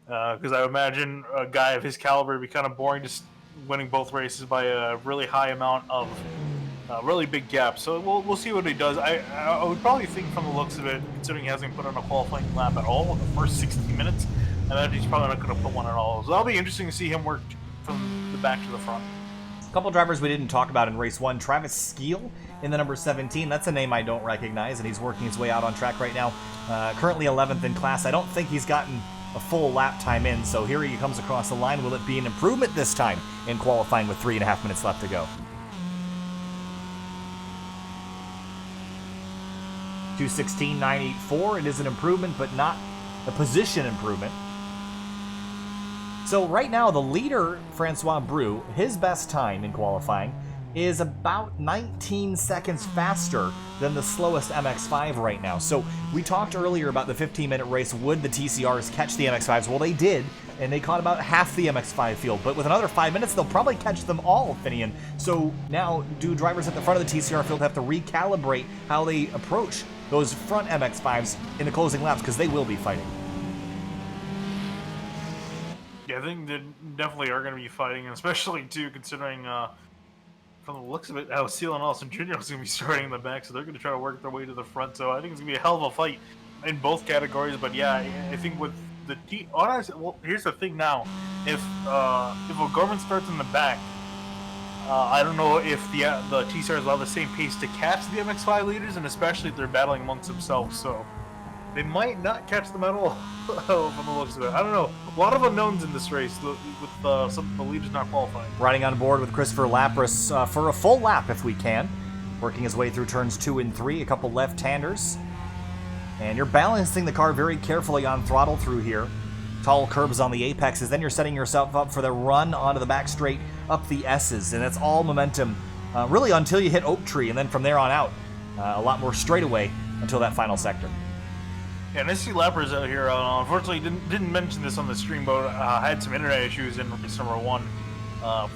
Because I imagine a guy of his caliber would be kind of boring, just winning both races by a really high amount of really big gap. So we'll see what he does. I would probably think from the looks of it, considering he hasn't put on a qualifying lap at all in the first 60 minutes, I imagine he's probably not going to put one at all. So that'll be interesting to see him work from the back to the front. A couple drivers we didn't talk about in race 1. Travis Skeel in the number 17. That's a name I don't recognize, and he's working his way out on track right now. Currently 11th in class. I don't think he's gotten a full lap time in, so here he comes across the line. Will it be an improvement this time in qualifying with 3.5 minutes left to go? 2:16.984. It is an improvement, but not a position improvement. So right now, the leader, Francois Brou, his best time in qualifying is about 19 seconds faster than the slowest MX-5 right now. So we talked earlier about the 15-minute race. Would the TCRs catch the MX-5s? Well, they did, and they caught about half the MX-5 field. But with another 5 minutes, they'll probably catch them all, Finian. So now, do drivers at the front of the TCR field have to recalibrate how they approach those front MX-5s in the closing laps? Because they will be fighting. Yeah, I think they definitely are going to be fighting, especially, too, considering, from the looks of it, how Seal and Austin Jr. is going to be starting in the back, so they're going to try to work their way to the front. So I think it's going to be a hell of a fight in both categories. But, yeah, I think with the honestly, well, here's the thing now. If O'Gorman starts in the back, I don't know if the TCRs will have the same pace to catch the MX-5 leaders, and especially if they're battling amongst themselves. So they might not catch them at all from the looks of it. I don't know. A lot of unknowns in this race with some of the leaders not qualifying. Riding on board with Christopher Lapras for a full lap if we can. Working his way through turns 2 and 3. A couple left-handers. And you're balancing the car very carefully on throttle through here. Tall curbs on the apexes. Then you're setting yourself up for the run onto the back straight up the S's. And it's all momentum really until you hit Oak Tree. And then from there on out, a lot more straightaway until that final sector. Yeah, and I see Lapras out here. Unfortunately, didn't mention this on the stream, but had some internet issues in race number 1,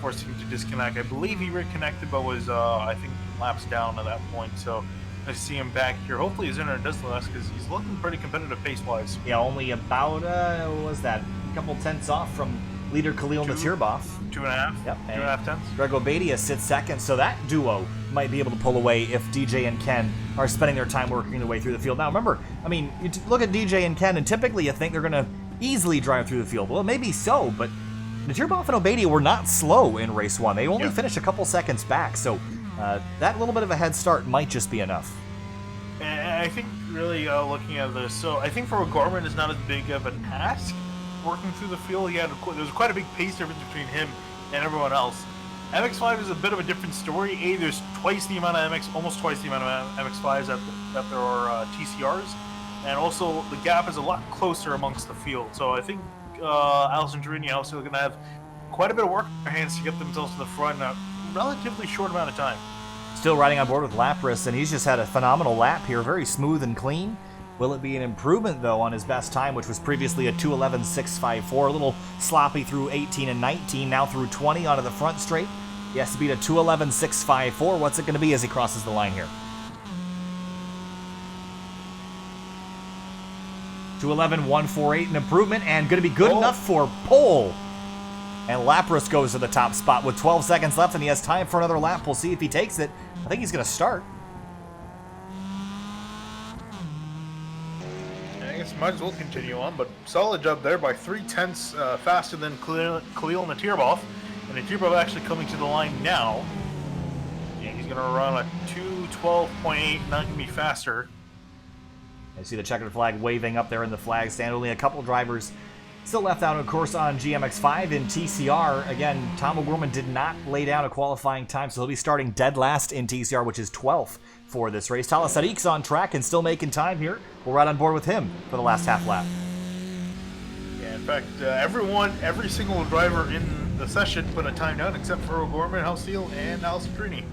forced him to disconnect. I believe he reconnected, but was I think laps down at that point. So I see him back here. Hopefully his internet does less because he's looking pretty competitive pace-wise. Yeah, only about what was that? A couple tenths off from leader Khalil Natirbov. 2.5. Yep. 2.5 tenths. Grego Badia sits second, so that duo might be able to pull away if DJ and Ken are spending their time working their way through the field. Now, remember, I mean, you look at DJ and Ken, and typically you think they're going to easily drive through the field. Well, maybe so, but Natirbov and Obadia were not slow in race 1. They only finished a couple seconds back, so that little bit of a head start might just be enough. And I think really looking at this, so I think for O'Gorman it's not as big of a task working through the field. There was quite a big pace difference between him and everyone else. MX-5 is a bit of a different story. There's twice the amount of almost twice the amount of MX-5s that there are TCRs, and also the gap is a lot closer amongst the field. So I think Allison Torini also going to have quite a bit of work on their hands to get themselves to the front in a relatively short amount of time. Still riding on board with Lapras, and he's just had a phenomenal lap here, very smooth and clean. Will it be an improvement, though, on his best time, which was previously a 2:11.654, a little sloppy through 18 and 19, now through 20 onto the front straight. He has to beat a 2:11.654. What's it going to be as he crosses the line here? 2:11.148, an improvement, and going to be good enough for pole. And Lapras goes to the top spot with 12 seconds left, and he has time for another lap. We'll see if he takes it. I think he's going to start. I guess might as well continue on, but solid job there by 0.3 faster than Khalil Natirbov. And Natirbov actually coming to the line now. And he's going to run a 2:12.8, not going to be faster. I see the checkered flag waving up there in the flag stand. Only a couple drivers still left out, of course, on GMX-5 in TCR. Again, Tom O'Gorman did not lay down a qualifying time, so he'll be starting dead last in TCR, which is 12th for this race. Talas Sadiq's on track and still making time here. We'll ride on board with him for the last half lap. Yeah, in fact, every single driver in the session put a time down except for O'Gorman, Halcyon, and Allison Trini.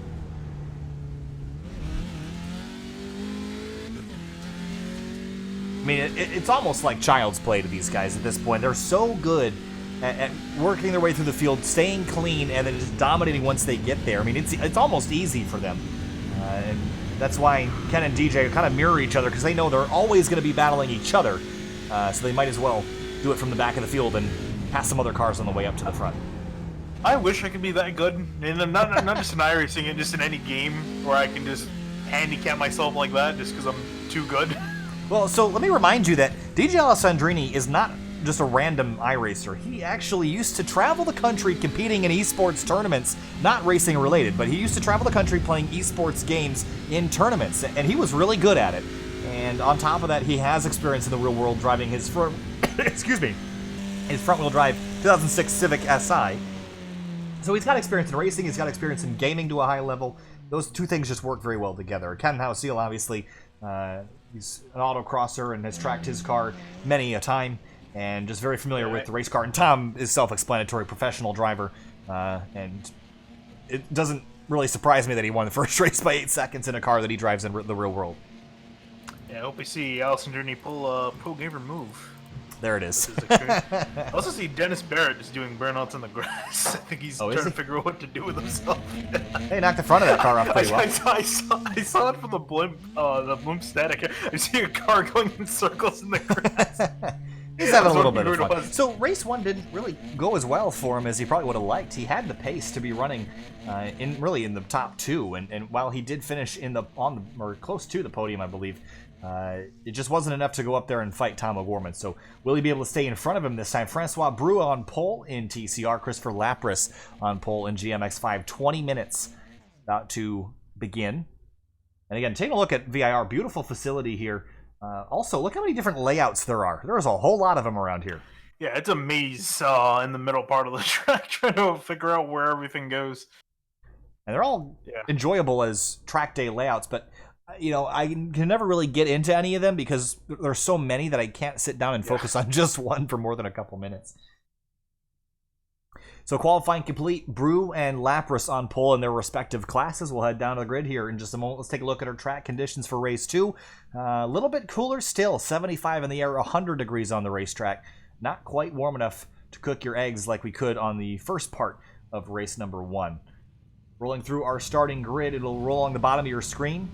I mean, it's almost like child's play to these guys at this point. They're so good at working their way through the field, staying clean, and then just dominating once they get there. I mean, it's almost easy for them. And that's why Ken and DJ kind of mirror each other, because they know they're always going to be battling each other. So they might as well do it from the back of the field and pass some other cars on the way up to the front. I wish I could be that good, and not just in iRacing, just in any game where I can just handicap myself like that just because I'm too good. Well, so let me remind you that DJ Alessandrini is not just a random iRacer. He actually used to travel the country competing in esports tournaments, not racing related, but he used to travel the country playing esports games in tournaments, and he was really good at it. And on top of that, he has experience in the real world driving his front, his front-wheel drive 2006 Civic Si. So he's got experience in racing, he's got experience in gaming to a high level. Those two things just work very well together. Ken Halcyon, obviously, he's an autocrosser and has tracked his car many a time, and just very familiar with the race car. And Tom is self-explanatory, professional driver, and it doesn't really surprise me that he won the first race by 8 seconds in a car that he drives in the real world. Yeah, I hope we see Allison Trini pull a pro gamer move. There it is. I also see Dennis Barrett just doing burnouts in the grass. I think he's trying to figure out what to do with himself. Hey, knocked the front of that car off pretty well. I saw it from the blimp static. I see a car going in circles in the grass. He's having a little bit of fun. So race one didn't really go as well for him as he probably would have liked. He had the pace to be running in the top two, and while he did finish or close to the podium, I believe, it just wasn't enough to go up there and fight Tom O'Gorman. So will he be able to stay in front of him this time? Francois Breu on pole in TCR, Christopher Lapras on pole in GMX-5. 20 minutes about to begin. And again, taking a look at VIR, beautiful facility here. Also, look how many different layouts there are. There's a whole lot of them around here. Yeah, it's a maze in the middle part of the track, trying to figure out where everything goes. And they're all enjoyable as track day layouts, but you know, I can never really get into any of them because there's so many that I can't sit down and focus on just one for more than a couple minutes. So qualifying complete, Breu and Lapras on pole in their respective classes. We'll head down to the grid here in just a moment. Let's take a look at our track conditions for race two. A little bit cooler still, 75 in the air, 100 degrees on the racetrack. Not quite warm enough to cook your eggs like we could on the first part of race number one. Rolling through our starting grid, it'll roll along the bottom of your screen.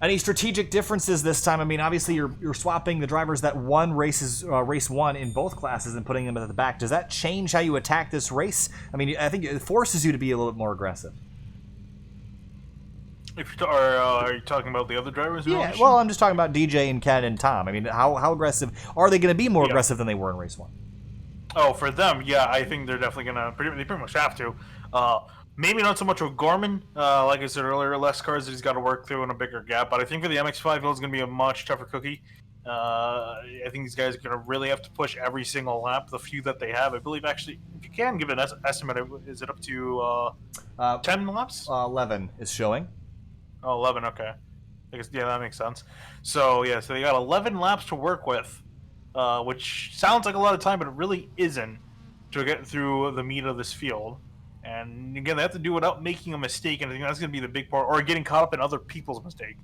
Any strategic differences this time? I mean, obviously you're swapping the drivers that won race one in both classes and putting them at the back. Does that change how you attack this race? I mean, I think it forces you to be a little bit more aggressive. Are you talking about the other drivers? Yeah, well, I'm just talking about DJ and Ken and Tom. I mean, how aggressive are they going to be? More aggressive than they were in race one? Oh, for them, yeah, I think they're definitely going to. They pretty much have to. Maybe not so much with Gorman. Like I said earlier, less cars that he's got to work through in a bigger gap. But I think for the MX-5, it's going to be a much tougher cookie. I think these guys are going to really have to push every single lap. The few that they have, I believe, actually, if you can give an estimate, is it up to 10 laps? 11 is showing. Oh, 11, okay. I guess, yeah, that makes sense. So, yeah, so they got 11 laps to work with, which sounds like a lot of time, but it really isn't to get through the meat of this field. And again, they have to do it without making a mistake, and I think that's going to be the big part, or getting caught up in other people's mistake.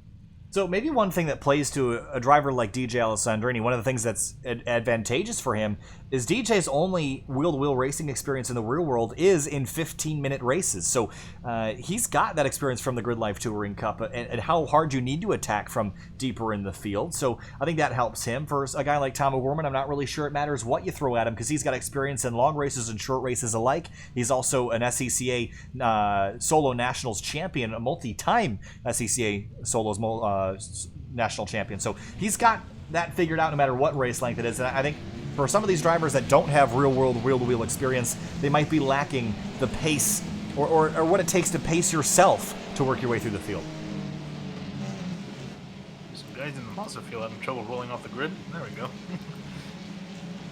So maybe one thing that plays to a driver like DJ Alessandrini, one of the things that's advantageous for him is DJ's only wheel-to-wheel racing experience in the real world is in 15-minute races. So he's got that experience from the Grid Life Touring Cup and how hard you need to attack from deeper in the field. So I think that helps him. For a guy like Tom O'Gorman, I'm not really sure it matters what you throw at him because he's got experience in long races and short races alike. He's also an SCCA Solo Nationals champion, a multi-time SCCA Solos national champion. So he's got that figured out no matter what race length it is. And I think for some of these drivers that don't have real-world wheel-to-wheel experience, they might be lacking the pace or what it takes to pace yourself to work your way through the field. Some guys in the monster field having trouble rolling off the grid. There we go.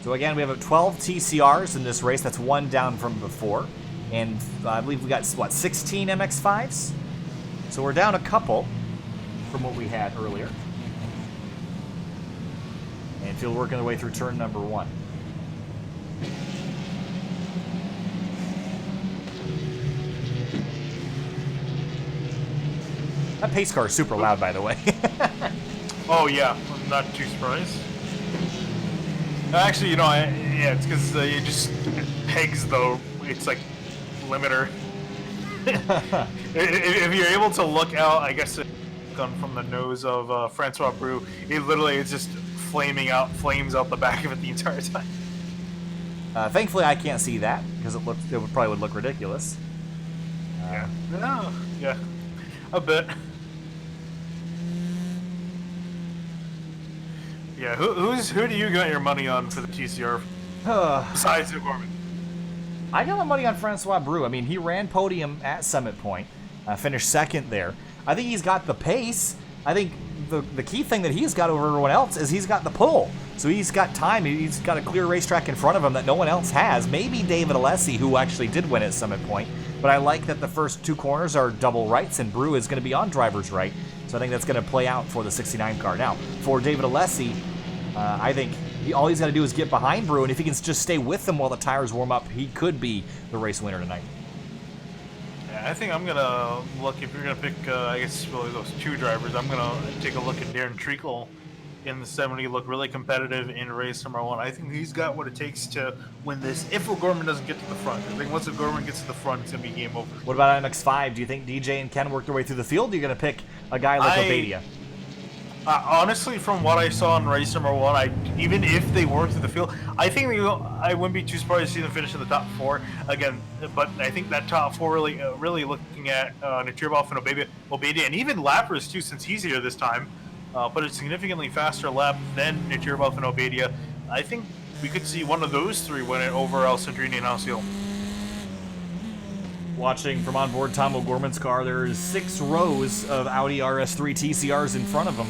So again, we have 12 TCRs in this race. That's one down from before. And I believe we got, what, 16 MX-5s? So we're down a couple from what we had earlier. And field working their way through turn number 1. That pace car is super loud, by the way. Oh yeah, I'm not too surprised. Actually, you know, yeah, it's because it just pegs though. It's like limiter. If you're able to look out, I guess from the nose of Francois Brou, it literally is just flames out the back of it the entire time. Thankfully, I can't see that because it probably would look ridiculous. Yeah, no, yeah, a bit. Yeah, who do you got your money on for the TCR besides O'Gorman? I got my money on Francois Brou. I mean, he ran podium at Summit Point, finished second there. I think he's got the pace. I think the key thing that he's got over everyone else is he's got the pull. So he's got time. He's got a clear racetrack in front of him that no one else has. Maybe David Alessi, who actually did win at Summit Point. But I like that the first 2 corners are double rights, and Brou is going to be on driver's right. So I think that's going to play out for the 69 car. Now, for David Alessi, I think all he's got to do is get behind Brou, and if he can just stay with them while the tires warm up, he could be the race winner tonight. Yeah, I think I'm going to look, if you're going to pick, I guess, really those 2 drivers, I'm going to take a look at Darren Treacle in the 70, look really competitive in race number 1. I think he's got what it takes to win this if O'Gorman doesn't get to the front. I think once O'Gorman gets to the front, it's going to be game over. What about MX-5? Do you think DJ and Ken work their way through the field? Or are you going to pick a guy like Obadia? Honestly, from what I saw in race number 1, even if they work through the field, I think I wouldn't be too surprised to see them finish in the top 4 again. But I think that top 4 really looking at Nurburgring and Obadia, and even Lapras too, since he's here this time, but a significantly faster lap than Nurburgring and Obadia. I think we could see one of those 3 win it over Alessandrini and Alciol. Watching from onboard Tom O'Gorman's car, there's 6 rows of Audi RS3 TCRs in front of him,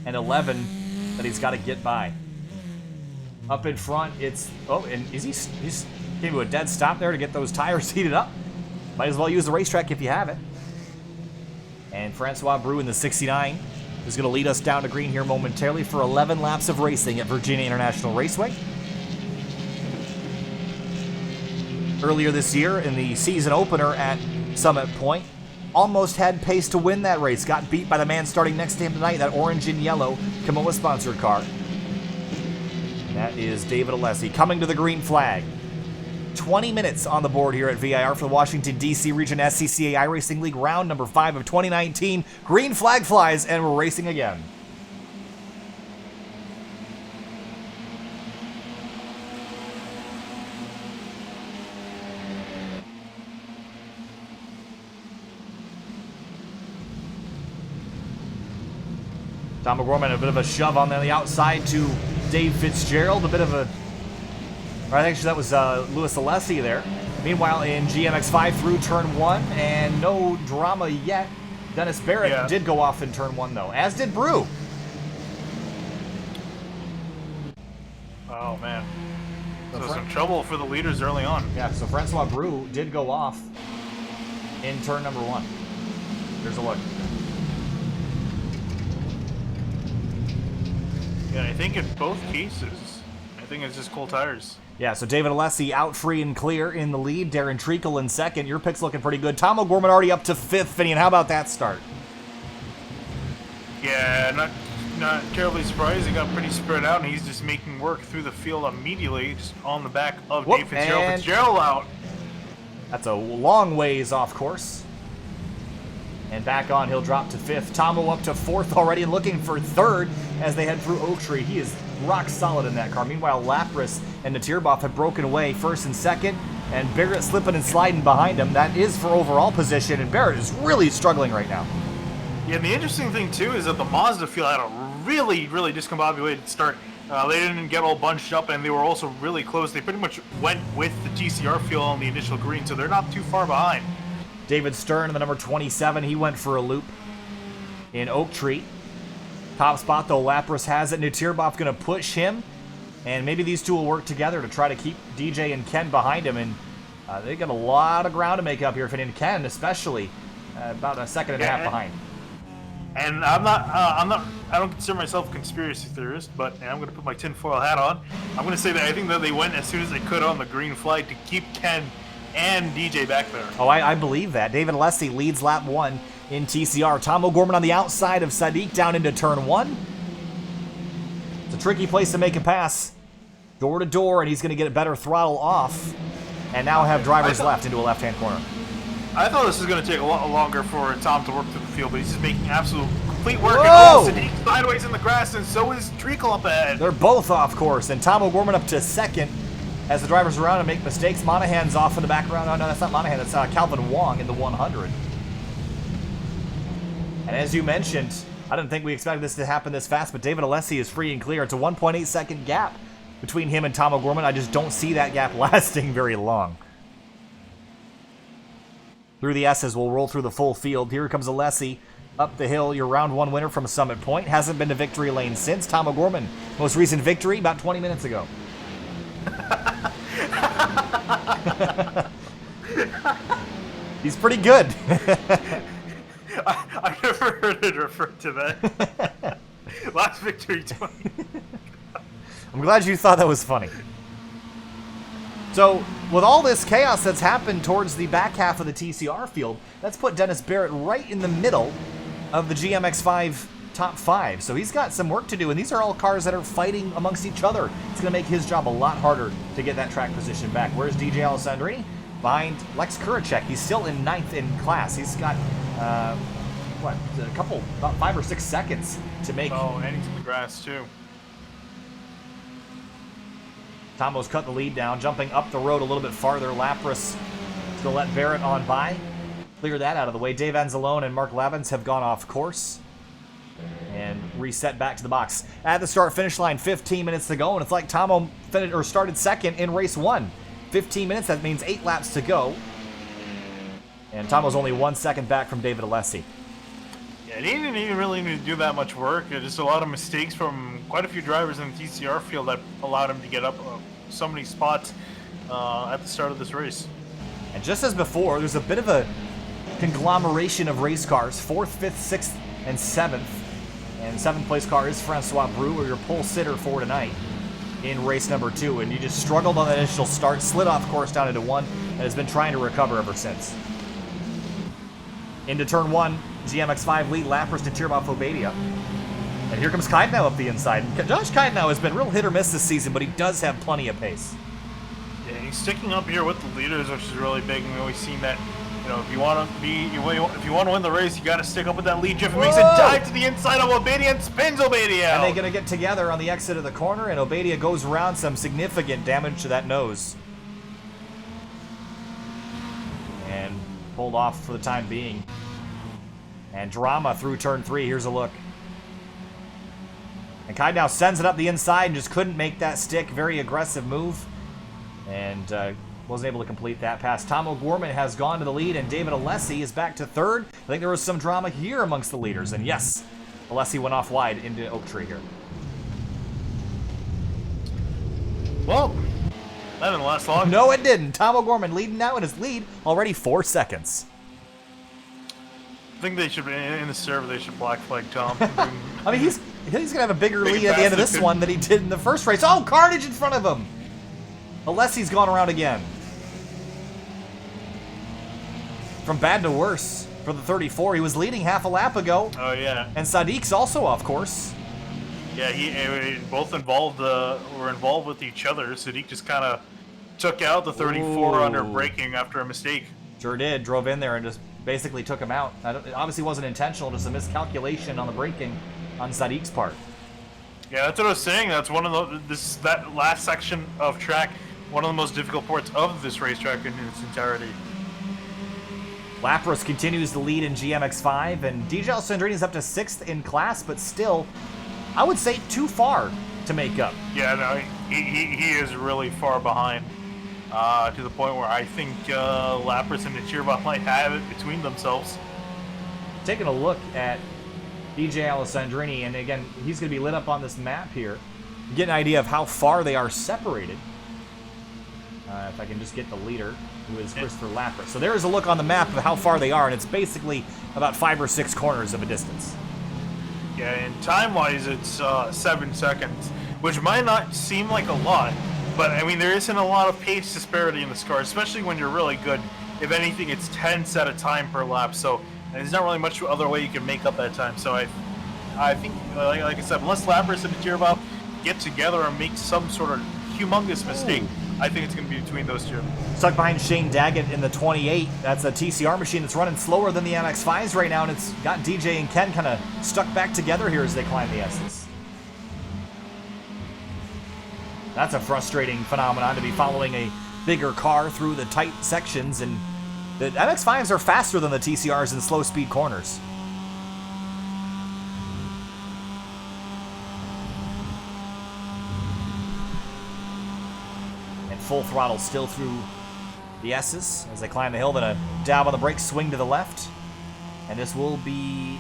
and 11 that he's got to get by. Up in front, it's and he's came to a dead stop there to get those tires heated up. Might as well use the racetrack if you have it. And Francois Brou in the 69 is going to lead us down to green here momentarily for 11 laps of racing at Virginia International Raceway. Earlier this year in the season opener at Summit Point, almost had pace to win that race. Got beat by the man starting next to him tonight, that orange and yellow Kamoa-sponsored car. That is David Alessi coming to the green flag. 20 minutes on the board here at VIR for the Washington, D.C. Region SCCA iRacing League round number 5 of 2019. Green flag flies, and we're racing again. Tom O'Gorman, a bit of a shove on the outside to Dave Fitzgerald, a bit of a... I think that was Louis Alessi there. Meanwhile, in GMX5 through turn 1, and no drama yet. Dennis Barrett did go off in turn 1, though, as did Brou. Oh, man. So some trouble for the leaders early on. Yeah, so Francois Brou did go off in turn number 1. Here's a look. Yeah, I think in both cases, I think it's just cold tires. Yeah, so David Alessi out free and clear in the lead. Darren Treacle in second. Your pick's looking pretty good. Tom O'Gorman already up to 5th, Finian. How about that start? Yeah, not terribly surprised. He got pretty spread out, and he's just making work through the field immediately, just on the back of Dave Fitzgerald. And Fitzgerald out. That's a long ways off course. And back on, he'll drop to 5th. Tomo up to 4th already and looking for 3rd as they head through Oak Tree. He is rock solid in that car. Meanwhile, Lapras and Natirbov have broken away 1st and 2nd, and Barrett slipping and sliding behind him. That is for overall position, and Barrett is really struggling right now. Yeah, and the interesting thing, too, is that the Mazda field had a really, really discombobulated start. They didn't get all bunched up, and they were also really close. They pretty much went with the TCR field on the initial green, so they're not too far behind. David Stern, the number 27, he went for a loop in Oak Tree. Top spot, though, Lapras has it. Natirbov going to push him, and maybe these two will work together to try to keep DJ and Ken behind him, and they got a lot of ground to make up here, and Ken especially about a second and a half behind. And I don't consider myself a conspiracy theorist, but I'm going to put my tinfoil hat on. I'm going to say that I think that they went as soon as they could on the green flag to keep Ken and DJ back there. Oh, I believe that. David Alessi leads lap 1 in TCR. Tom O'Gorman on the outside of Sadiq down into turn 1. It's a tricky place to make a pass. Door to door, and he's going to get a better throttle off. And now have drivers left into a left-hand corner. I thought this was going to take a lot longer for Tom to work through the field, but he's just making absolute complete work. Whoa! And Sadiq sideways in the grass, and so is Treacle up ahead. They're both off course, and Tom O'Gorman up to 2nd. As the drivers around and make mistakes, Monahan's off in the background. Oh, no, that's not Monahan. That's Calvin Wong in the 100. And as you mentioned, I didn't think we expected this to happen this fast, but David Alessi is free and clear. It's a 1.8 second gap between him and Tom O'Gorman. I just don't see that gap lasting very long. Through the S's, we'll roll through the full field. Here comes Alessi up the hill. Your round 1 winner from Summit Point. Hasn't been to victory lane since. Tom O'Gorman, most recent victory about 20 minutes ago. He's pretty good. I never heard it referred to that. Last victory 20. I'm glad you thought that was funny. So, with all this chaos that's happened towards the back half of the TCR field, that's put Dennis Barrett right in the middle of the GMX-5 top 5. So he's got some work to do, and these are all cars that are fighting amongst each other. It's going to make his job a lot harder to get that track position back. Where's DJ Alessandrini? Behind Lex Kuracek. He's still in 9th in class. He's got, about 5 or 6 seconds to make. Oh, and he's in the grass, too. Tomo's cut the lead down, jumping up the road a little bit farther. Lapras to let Barrett on by. Clear that out of the way. Dave Anzalone and Mark Lavins have gone off course and reset back to the box. At the start-finish line, 15 minutes to go, and it's like Tomo started 2nd in race 1. 15 minutes, that means 8 laps to go. And Tomo's only 1 second back from David Alessi. Yeah, he didn't even really need to do that much work. Just a lot of mistakes from quite a few drivers in the TCR field that allowed him to get up so many spots at the start of this race. And just as before, there's a bit of a conglomeration of race cars, 4th, 5th, 6th, and 7th. And 7th place car is Francois Brewer, your pole sitter for tonight in race number 2. And you just struggled on the initial start, slid off course down into 1, and has been trying to recover ever since. Into turn 1, GMX-5 lead, Lapras to Tirboff Obadia. And here comes Kaidnow up the inside. Josh Kaidnow has been real hit or miss this season, but he does have plenty of pace. Yeah, he's sticking up here with the leaders, which is really big. And we've always seen that, you know, if you want to win the race, you got to stick up with that lead. Jeff makes a dive to the inside of Obadia and spins Obadia out. And they're going to get together on the exit of the corner, and Obadia goes around, some significant damage to that nose. And pulled off for the time being. And drama through turn 3. Here's a look. And Kaidnow sends it up the inside and just couldn't make that stick. Very aggressive move. And wasn't able to complete that pass. Tom O'Gorman has gone to the lead, and David Alessi is back to 3rd. I think there was some drama here amongst the leaders. And yes, Alessi went off wide into Oak Tree here. Well, that didn't last long. No, it didn't. Tom O'Gorman leading now in his lead already 4 seconds. I think they should, in the server, they should black flag Tom. I mean, he's gonna have a bigger Big lead at the end of this bastard. one than he did in the first race. Oh, carnage in front of him! Alessi's gone around again. From bad to worse for the 34. He was leading half a lap ago. Oh, yeah. And Sadiq's also off course. Yeah, he both involved were involved with each other. Sadiq just kind of took out the 34 under braking after a mistake. Sure did. Drove in there and just basically took him out. It obviously wasn't intentional, just a miscalculation on the braking on Sadiq's part. Yeah, that's what I was saying. That's one of that last section of track, one of the most difficult parts of this racetrack in its entirety. Lapras continues to lead in GMX5, and DJ Alessandrini is up to 6th in class, but still, I would say too far to make up. Yeah, no, he is really far behind, to the point where I think Lapras and Nichirba might have it between themselves. Taking a look at DJ Alessandrini, and again, he's going to be lit up on this map here. Get an idea of how far they are separated. If I can just get the leader, who is Christopher Lapras. So there is a look on the map of how far they are, and it's basically about 5 or 6 corners of a distance. Yeah, and time-wise, it's 7 seconds, which might not seem like a lot, but I mean, there isn't a lot of pace disparity in this car, especially when you're really good. If anything, it's 10ths at a time per lap, so there's not really much other way you can make up that time. So I think, like I said, unless Lapras and Nichirba get together and make some sort of humongous mistake, I think it's going to be between those two. Stuck behind Shane Daggett in the 28. That's a TCR machine that's running slower than the MX-5s right now, and it's got DJ and Ken kind of stuck back together here as they climb the S's. That's a frustrating phenomenon to be following a bigger car through the tight sections, and the MX-5s are faster than the TCRs in slow speed corners. Full throttle still through the S's as they climb the hill, then a dab on the brakes, swing to the left. And this will be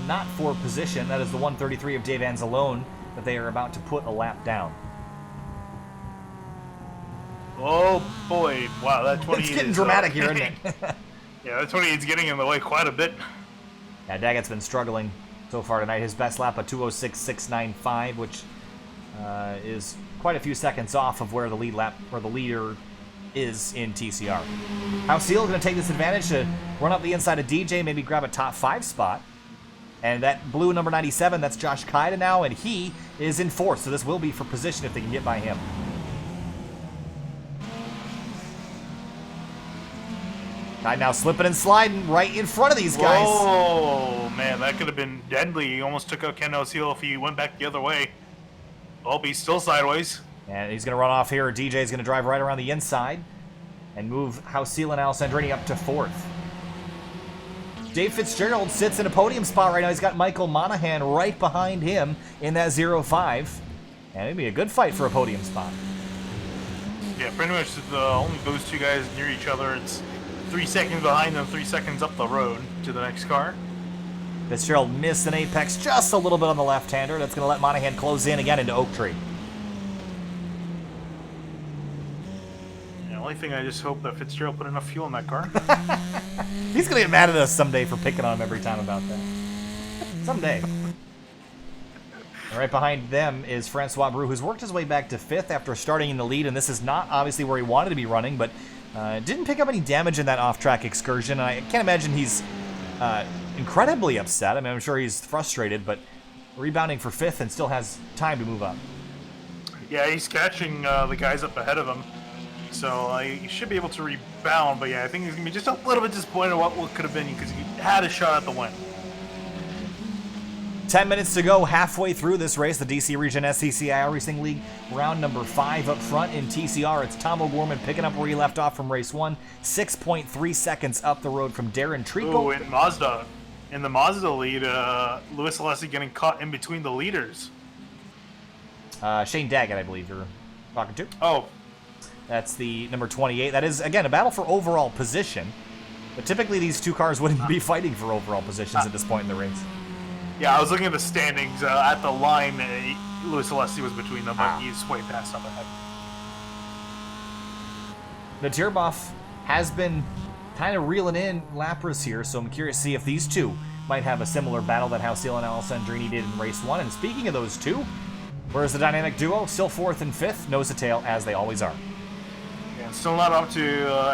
not for position. That is the 133 of Dave Anzalone that they are about to put a lap down. Oh boy, wow, that 28 It's getting is, dramatic here, isn't it? Yeah, that 28 is getting in the way quite a bit. Yeah, Daggett's been struggling so far tonight. His best lap, a 2:06.695, which is quite a few seconds off of where the leader is in TCR. Hausil going to take this advantage to run up the inside of DJ, maybe grab a top 5 spot. And that blue number 97, that's Josh Kaida now, and he is in 4th, so this will be for position if they can get by him. Kaida now slipping and sliding right in front of these guys. Oh man, that could have been deadly. He almost took out Ken Hausil if he went back the other way. Oh, he's still sideways. And he's going to run off here. DJ's going to drive right around the inside and move Hausil and Alessandrini up to 4th. Dave Fitzgerald sits in a podium spot right now. He's got Michael Monahan right behind him in that 0-5. And it'd be a good fight for a podium spot. Yeah, pretty much only those two guys near each other. It's 3 seconds behind them, 3 seconds up the road to the next car. Fitzgerald missed an apex just a little bit on the left-hander. That's going to let Monahan close in again into Oak Tree. The only thing I just hope that Fitzgerald put enough fuel in that car. He's going to get mad at us someday for picking on him every time about that. Someday. And right behind them is Francois Brou, who's worked his way back to 5th after starting in the lead, and this is not obviously where he wanted to be running, but didn't pick up any damage in that off-track excursion. I can't imagine he's incredibly upset. I mean, I'm sure he's frustrated, but rebounding for 5th and still has time to move up. Yeah, he's catching the guys up ahead of him, so he should be able to rebound. But yeah, I think he's gonna be just a little bit disappointed what could have been because he had a shot at the win. 10 minutes to go, halfway through this race. The DC Region SCCA iRacing League, round number 5 up front in TCR. It's Tom O'Gorman picking up where he left off from race 1. 6.3 seconds up the road from Darren Treacle. Oh, in Mazda. In the Mazda lead, Louis Alessi getting caught in between the leaders. Shane Daggett, I believe you're talking to. Oh. That's the number 28. That is, again, a battle for overall position. But typically these two cars wouldn't be fighting for overall positions at this point in the race. Yeah, I was looking at the standings at the line. Louis Alessi was between them, but he's way past up ahead. Nurburgring has been kind of reeling in Lapras here, so I'm curious to see if these two might have a similar battle that how Seal and Alessandrini did in race 1. And speaking of those two, where's the dynamic duo? Still 4th and 5th, nose to tail, as they always are. Yeah, still not up to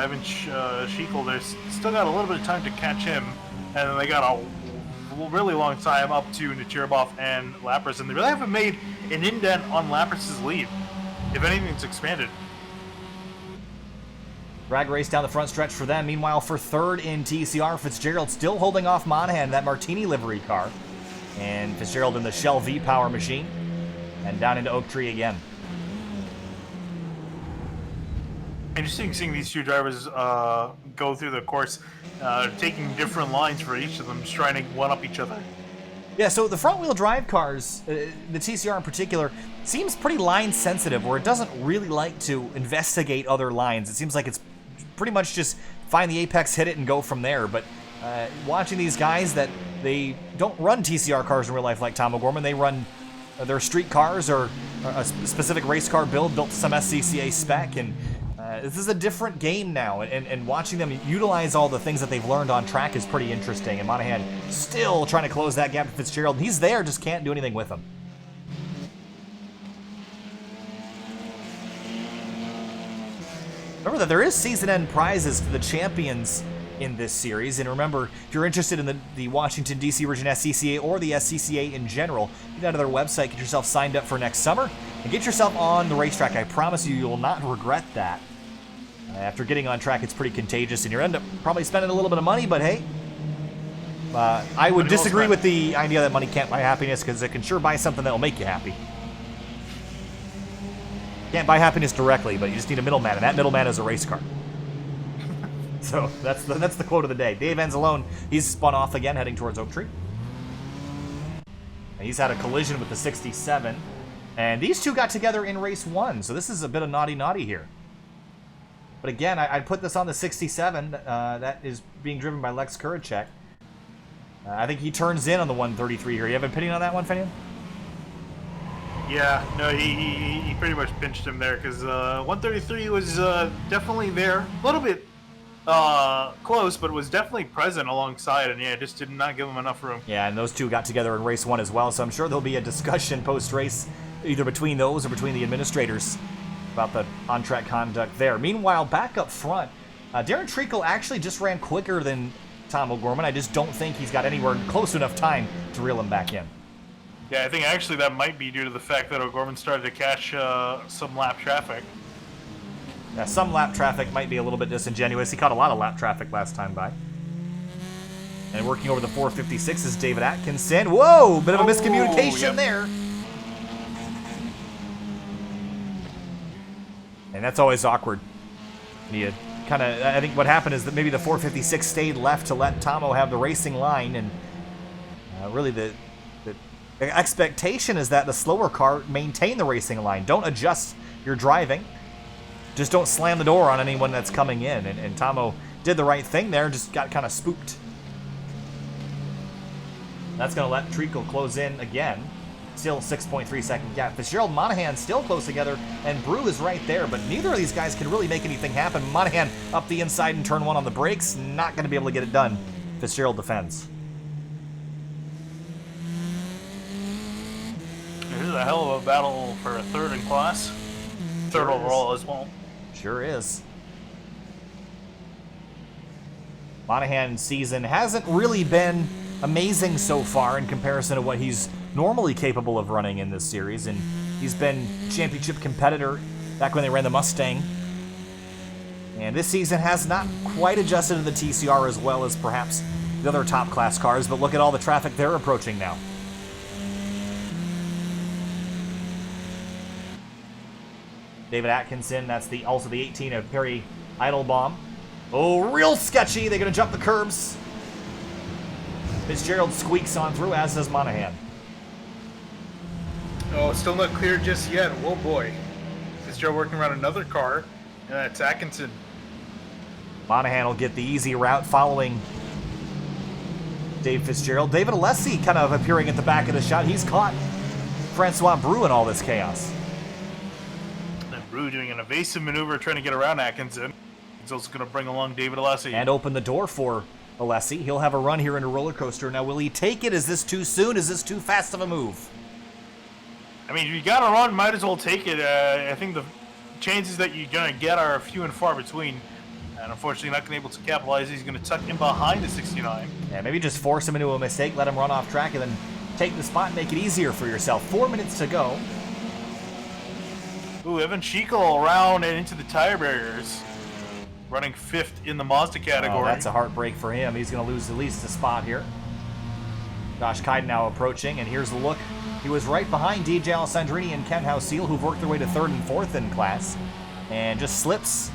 Evan Schickel. They still got a little bit of time to catch him, and then they got a really long time up to Nachirabov and Lapras, and they really haven't made an indent on Lapras' lead. If anything, it's expanded. Drag race down the front stretch for them. Meanwhile, for 3rd in TCR, Fitzgerald still holding off Monahan, that Martini livery car. And Fitzgerald in the Shell V-Power machine. And down into Oak Tree again. Interesting seeing these two drivers go through the course, taking different lines for each of them, just trying to one-up each other. Yeah, so the front-wheel drive cars, the TCR in particular, seems pretty line-sensitive, where it doesn't really like to investigate other lines. It seems like it's pretty much just find the apex, hit it, and go from there. But watching these guys that they don't run TCR cars in real life like Tom O'Gorman, they run their street cars or a specific race car build built to some SCCA spec, and this is a different game now, and watching them utilize all the things that they've learned on track is pretty interesting. And Monahan still trying to close that gap to Fitzgerald. He's there, just can't do anything with him. Remember that there is season-end prizes to the champions in this series, and remember, if you're interested in the Washington, D.C. region SCCA or the SCCA in general, get out of their website, get yourself signed up for next summer, and get yourself on the racetrack. I promise you, you will not regret that. After getting on track, it's pretty contagious, and you end up probably spending a little bit of money, but hey, I would disagree with the idea that money can't buy happiness, because it can sure buy something that will make you happy. Can't buy happiness directly, but you just need a middleman, and that middleman is a race car. So that's the quote of the day. Dave Anzalone, he's spun off again, heading towards Oak Tree. And he's had a collision with the 67, and these two got together in race 1, so this is a bit of naughty here. But again, I'd put this on the 67. That is being driven by Lex Kuracek. I think he turns in on the 133 here. You have an opinion on that one, Fenian? Yeah, no, he pretty much pinched him there, because 133 was definitely there. A little bit close, but was definitely present alongside, and yeah, just did not give him enough room. Yeah, and those two got together in race 1 as well, so I'm sure there'll be a discussion post-race, either between those or between the administrators, about the on-track conduct there. Meanwhile, back up front, Darren Treacle actually just ran quicker than Tom O'Gorman. I just don't think he's got anywhere close enough time to reel him back in. Yeah, I think actually that might be due to the fact that O'Gorman started to catch some lap traffic. Yeah, some lap traffic might be a little bit disingenuous. He caught a lot of lap traffic last time by. And working over the 456 is David Atkinson. Whoa, bit of a miscommunication there. And that's always awkward. You kind of, I think what happened is that maybe the 456 stayed left to let Tomo have the racing line, and really the expectation is that the slower car maintain the racing line. Don't adjust your driving. Just don't slam the door on anyone that's coming in. And Tomo did the right thing there, just got kind of spooked. That's going to let Treacle close in again. Still 6.3 second gap. Fitzgerald, Monahan still close together, and Brew is right there, but neither of these guys can really make anything happen. Monahan up the inside in turn 1 on the brakes, not going to be able to get it done. Fitzgerald defends. This is a hell of a battle for a third in class. Third overall as well. Sure is. Monahan's season hasn't really been amazing so far in comparison to what he's normally capable of running in this series, and he's been championship competitor back when they ran the Mustang. And this season has not quite adjusted to the TCR as well as perhaps the other top class cars, but look at all the traffic they're approaching now. David Atkinson, that's also the 18 of Perry Idlebaum. Oh, real sketchy. They're going to jump the curbs. Fitzgerald squeaks on through, as does Monahan. Oh, still not clear just yet. Whoa, boy. Fitzgerald working around another car, and that's Atkinson. Monahan will get the easy route following Dave Fitzgerald. David Alessi kind of appearing at the back of the shot. He's caught Francois Brew in all this chaos. And Brew doing an evasive maneuver trying to get around Atkinson. He's also going to bring along David Alessi. And open the door for Alessi. He'll have a run here into roller coaster. Now, will he take it? Is this too soon? Is this too fast of a move? I mean, if you got to run, might as well take it. I think the chances that you're going to get are few and far between. And unfortunately, not going to be able to capitalize. He's going to tuck in behind the 69. Yeah, maybe just force him into a mistake, let him run off track, and then take the spot and make it easier for yourself. 4 minutes to go. Ooh, Evan Schickel around and into the tire barriers. Running 5th in the Mazda category. Oh, that's a heartbreak for him. He's going to lose at least a spot here. Josh Kiden now approaching, and here's the look. He was right behind DJ Alessandrini and Ken Hausil, who've worked their way to 3rd and 4th in class, and just slips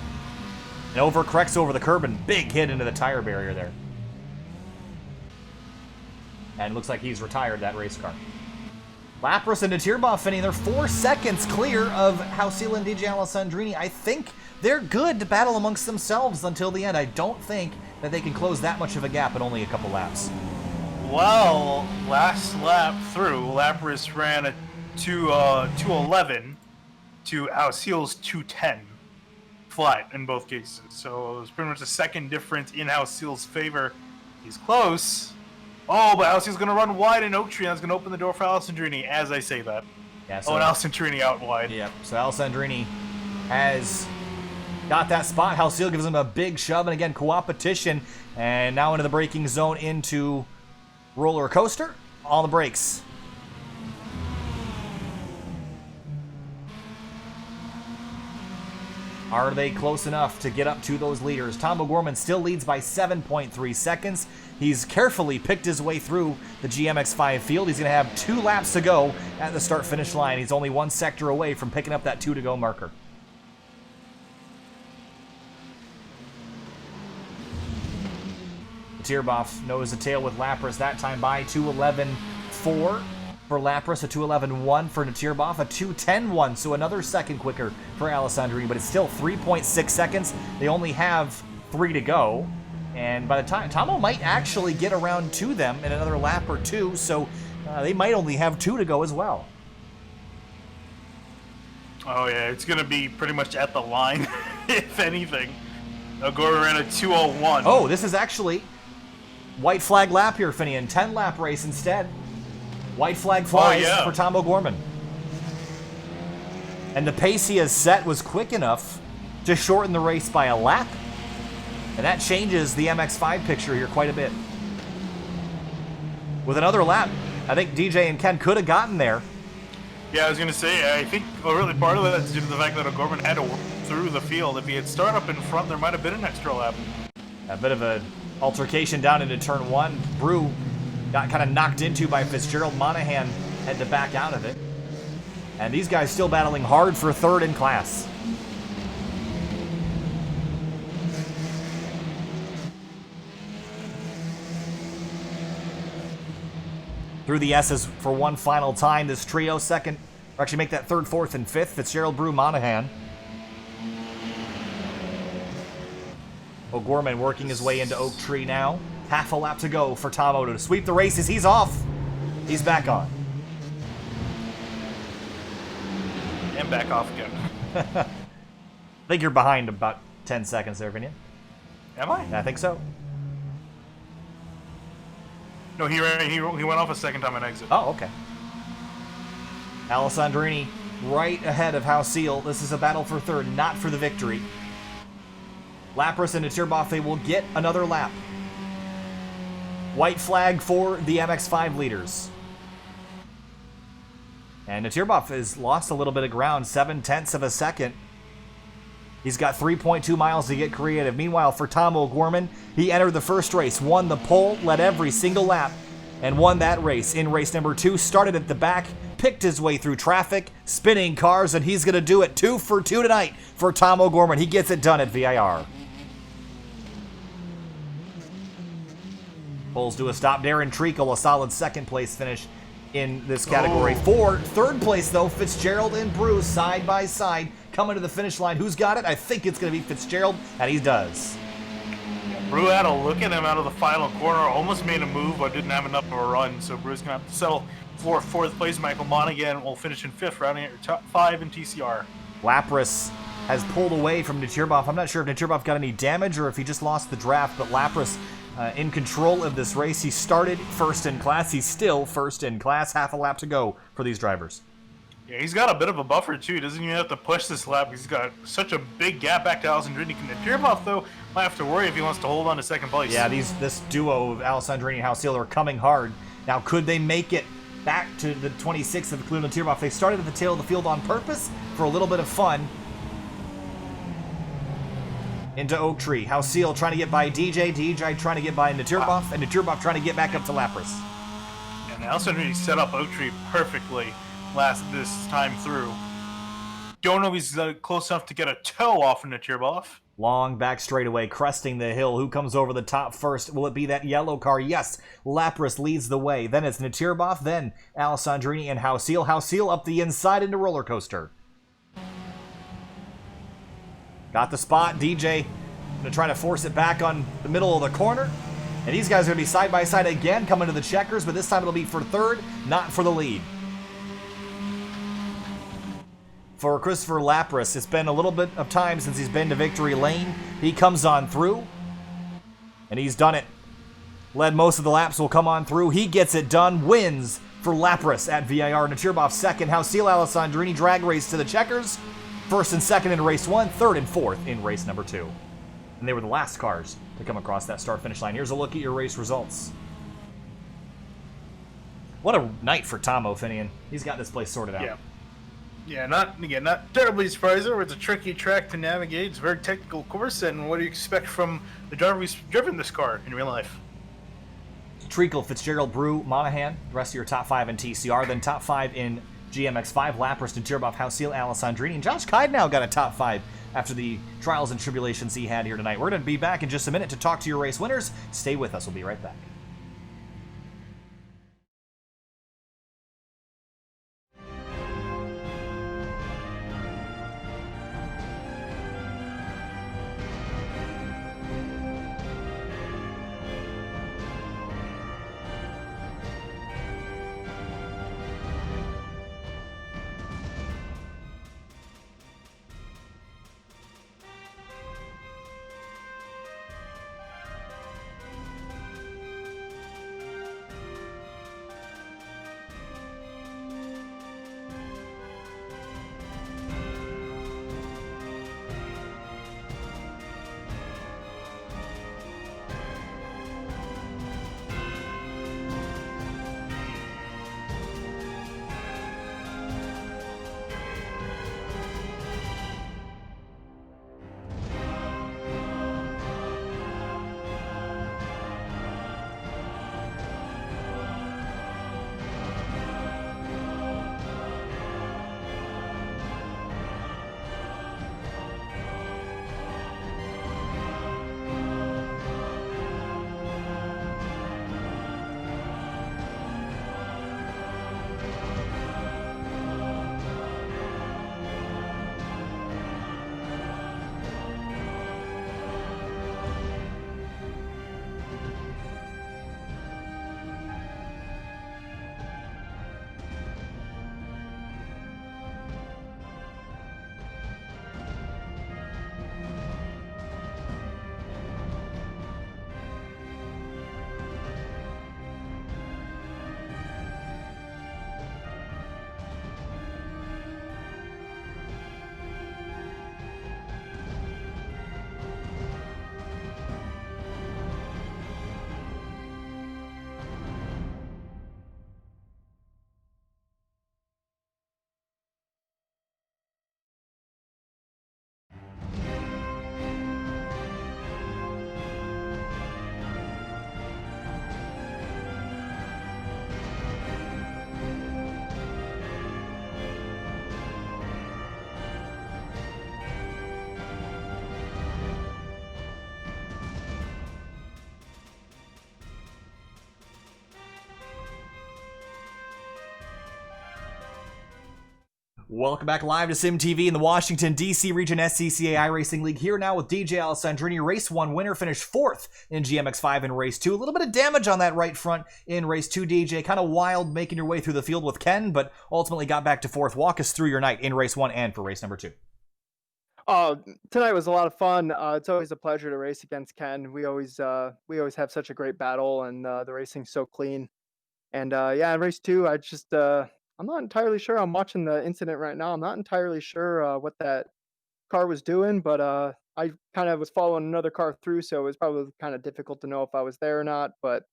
and overcorrects over the curb, and big hit into the tire barrier there. And it looks like he's retired that race car. Lapras and Natirbov finishing. They're 4 seconds clear of Hausil and DJ Alessandrini. I think they're good to battle amongst themselves until the end. I don't think that they can close that much of a gap in only a couple laps. Well, last lap through, Lapras ran a 2:11 to Hausil's 2:10 flat in both cases. So it was pretty much a second difference in Hausil's favor. He's close. Oh, but Hausil's going to run wide in Oak Tree. That's going to open the door for Alessandrini as I say that. Yeah, so, and Alessandrini out wide. Yeah, so Alessandrini has got that spot. Hausil gives him a big shove, and again, co-opetition. And now into the braking zone into roller coaster. On the brakes. Are they close enough to get up to those leaders? Tom O'Gorman still leads by 7.3 seconds. He's carefully picked his way through the GMX-5 field. He's going to have 2 laps to go at the start-finish line. He's only 1 sector away from picking up that 2 to go marker. Natirbov nose to tail with Lapras that time by 2:11.4 for Lapras, a 2:11.1 for Natirbov, a 2:10.1, so another second quicker for Alessandrini, but it's still 3.6 seconds. They only have 3 to go, and by the time Tomo might actually get around to them in another lap or 2, so they might only have 2 to go as well. Oh yeah, it's going to be pretty much at the line, if anything. O'Gorman ran a 2:01. Oh, this is actually white flag lap here, Finian. 10-lap race instead. White flag flies for Tom O'Gorman. And the pace he has set was quick enough to shorten the race by a lap. And that changes the MX-5 picture here quite a bit. With another lap, I think DJ and Ken could have gotten there. Yeah, I was going to say, I think really part of that is due to the fact that O'Gorman had to work through the field. If he had started up in front, there might have been an extra lap. A bit of an altercation down into turn 1. Brew got kind of knocked into by Fitzgerald. Monahan had to back out of it. And these guys still battling hard for 3rd in class. Through the S's for one final time. This trio second, or actually make that 3rd, 4th, and 5th. Fitzgerald, Brew, Monahan. O'Gorman working his way into Oak Tree now. Half a lap to go for Tom Odo to sweep the races. He's off. He's back on. And back off again. I think you're behind about 10 seconds there, Vinian. Am I? I think so. No, he went off a second time on exit. Oh, okay. Alessandrini right ahead of Hausil. This is a battle for 3rd, not for the victory. Lapras and Natirbov will get another lap. White flag for the MX-5 leaders. And Natirbov has lost a little bit of ground, 0.7 of a second. He's got 3.2 miles to get creative. Meanwhile, for Tom O'Gorman, he entered the first race, won the pole, led every single lap, and won that race. In race number 2, started at the back, picked his way through traffic, spinning cars, and he's going to do it 2 for 2 tonight for Tom O'Gorman. He gets it done at VIR. Pulls to a stop. Darren Treacle, a solid 2nd place finish in this category. For 3rd place, though, Fitzgerald and Bruce side by side coming to the finish line. Who's got it? I think it's going to be Fitzgerald, and he does. Brew had a look at him out of the final corner, almost made a move, but didn't have enough of a run, so Brew's going to have to settle for 4th place. Michael Monaghan will finish in 5th, rounding at your top 5 in TCR. Lapras has pulled away from Nurburgring. I'm not sure if Nurburgring got any damage or if he just lost the draft, but Lapras in control of this race. He started first in class. He's still first in class. Half a lap to go for these drivers. Yeah, he's got a bit of a buffer, too. He doesn't even have to push this lap. He's got such a big gap back to Alessandrini. Nurburgring, though, might have to worry if he wants to hold on to second place. Yeah, this duo of Alessandrini and Hausiel are coming hard. Now, could they make it back to the 26th of Cleveland Nurburgring? They started at the tail of the field on purpose for a little bit of fun. Into Oak Tree. Hausiel trying to get by DJ. DJ trying to get by Nurburgring. And Nurburgring trying to get back up to Lapras. And Alessandrini set up Oak Tree perfectly this time through. Don't know if he's close enough to get a toe off in Nurburgring. Long back straightaway, cresting the hill. Who comes over the top first? Will it be that yellow car? Yes. Lapras leads the way. Then it's Nurburgring, then Alessandrini and Hausiel. Hausiel up the inside into roller coaster. Got the spot. DJ gonna try to force it back on the middle of the corner. And these guys are gonna be side by side again, coming to the checkers, but this time it'll be for third, not for the lead. For Christopher Lapras, it's been a little bit of time since he's been to victory lane. He comes on through, and he's done it. Led most of the laps, will come on through. He gets it done, wins for Lapras at VIR. Nurburgring second. Hausiel Alessandrini drag race to the checkers. First and second in race 1, third and fourth in race number 2. And they were the last cars to come across that start-finish line. Here's a look at your race results. What a night for Tom O'Finian. He's got this place sorted out. Yeah, not terribly surprising. It's a tricky track to navigate. It's a very technical course, and what do you expect from the driver who's driven this car in real life? Treacle, Fitzgerald, Brew, Monahan, the rest of your top 5 in TCR, then top 5 in GMX-5, Lapras, Nurburgring, Hausiel, Alessandrini, and Josh Kide now got a top 5 after the trials and tribulations he had here tonight. We're going to be back in just a minute to talk to your race winners. Stay with us. We'll be right back. Welcome back live to SimTV in the Washington, D.C. region SCCA iRacing League. Here now with DJ Alessandrini, Race 1 winner, finished 4th in GMX-5 in Race 2. A little bit of damage on that right front in Race 2, DJ. Kind of wild making your way through the field with Ken, but ultimately got back to 4th. Walk us through your night in Race 1 and for Race number 2. Tonight was a lot of fun. It's always a pleasure to race against Ken. We always have such a great battle, and the racing's so clean. And yeah, in race two, I'm not entirely sure. I'm watching the incident right now. I'm not entirely sure what that car was doing, but I kind of was following another car through, so it was probably kind of difficult to know if I was there or not. But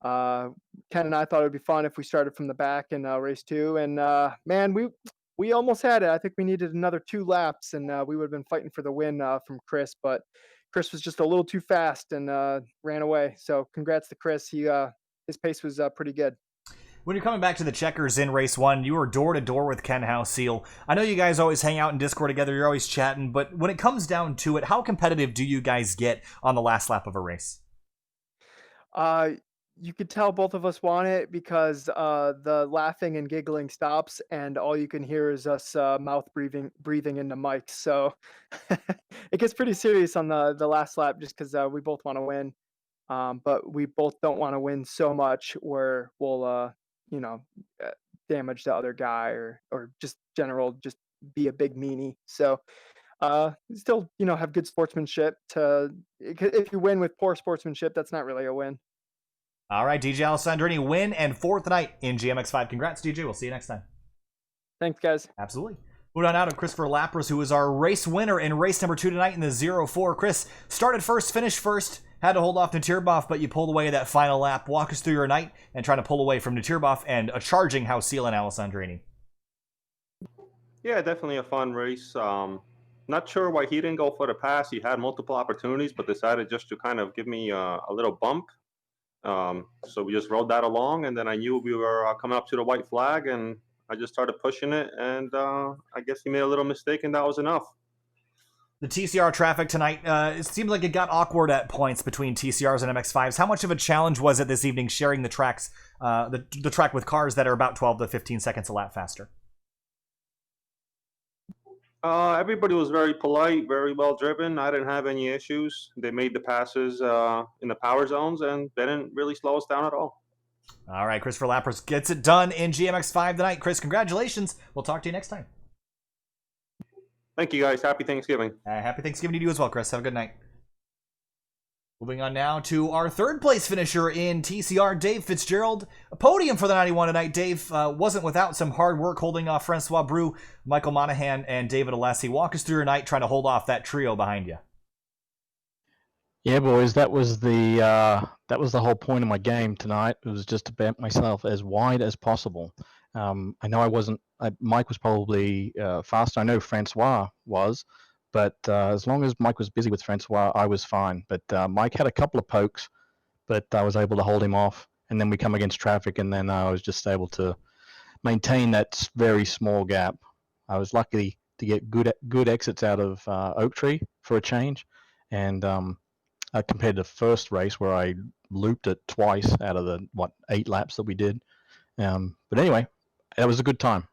uh, Ken and I thought it'd be fun if we started from the back in race two, and man, we almost had it. I think we needed another 2 laps, and we would have been fighting for the win from Chris, but Chris was just a little too fast and ran away. So congrats to Chris. His pace was pretty good. When you're coming back to the checkers in race one, you were door to door with Ken House-Seal. I know you guys always hang out in Discord together, you're always chatting, but when it comes down to it, how competitive do you guys get on the last lap of a race? Uh, you could tell both of us want it because the laughing and giggling stops, and all you can hear is us mouth breathing into mics. So it gets pretty serious on the last lap, just because we both want to win, but we both don't want to win so much where we'll you know uh, damage the other guy or just just be a big meanie. So still have good sportsmanship. If you win with poor sportsmanship, that's not really a win. All right, DJ Alessandrini, win and fourth night in GMX5. Congrats, DJ. We'll see you next time. Thanks, guys. Absolutely. Moving on out to Christopher Lapras, who was our race winner in race number 2 tonight in the 0-4. Chris, started first, finished first, had to hold off Nurburgring, but you pulled away that final lap. Walk us through your night and trying to pull away from Nurburgring and a charging House-Seal and Alessandrini. Yeah, definitely a fun race. Not sure why he didn't go for the pass. He had multiple opportunities, but decided just to kind of give me a little bump. So we just rode that along, and then I knew we were coming up to the white flag, and I just started pushing it, and I guess he made a little mistake, and that was enough. The TCR traffic tonight, it seemed like it got awkward at points between TCRs and MX-5s. How much of a challenge was it this evening sharing the tracks, the track with cars that are about 12 to 15 seconds a lap faster? Everybody was very polite, very well driven. I didn't have any issues. They made the passes in the power zones, and they didn't really slow us down at all. All right, Christopher Lapras gets it done in GMX5 tonight. Chris, congratulations. We'll talk to you next time. Thank you, guys. Happy Thanksgiving. Happy Thanksgiving to you as well, Chris. Have a good night. Moving on now to our third place finisher in TCR, Dave Fitzgerald. A podium for the 91 tonight. Dave wasn't without some hard work holding off Francois Brou, Michael Monahan, and David Alessi. Walk us through your night trying to hold off that trio behind you. Yeah, boys, that was the whole point of my game tonight. It was just to bet myself as wide as possible. I know Mike was probably faster. I know Francois was, but as long as Mike was busy with Francois, I was fine. But Mike had a couple of pokes, but I was able to hold him off. And then we come against traffic, and then I was just able to maintain that very small gap. I was lucky to get good exits out of Oak Tree for a change, and compared to the first race where I looped it twice out of the 8 laps that we did. But anyway, it was a good time.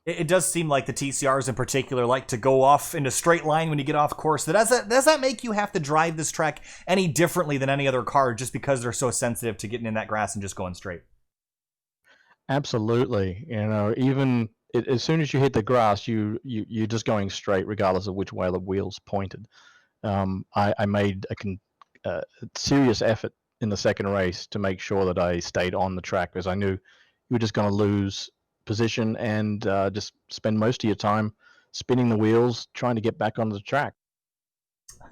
It does seem like the TCRs in particular like to go off in a straight line when you get off course. Does that make you have to drive this track any differently than any other car just because they're so sensitive to getting in that grass and just going straight? Absolutely. Even as soon as you hit the grass, you're just going straight regardless of which way the wheels pointed. I made a serious effort in the second race to make sure that I stayed on the track because I knew you were just going to lose position and just spend most of your time spinning the wheels trying to get back onto the track.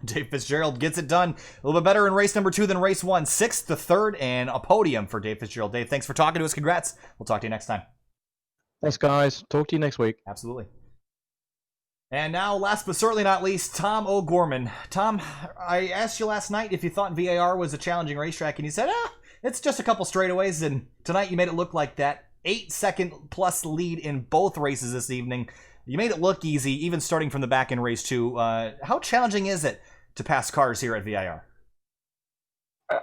Dave Fitzgerald gets it done a little bit better in race number 2 than race 1. 6th to 3rd and a podium for Dave Fitzgerald. Dave, thanks for talking to us. Congrats. We'll talk to you next time. Thanks, guys. Talk to you next week. Absolutely. And now, last but certainly not least, Tom O'Gorman. Tom, I asked you last night if you thought VIR was a challenging racetrack, and you said, it's just a couple straightaways, and tonight you made it look like that 8-second plus lead in both races this evening. You made it look easy, even starting from the back in race 2. How challenging is it to pass cars here at VIR?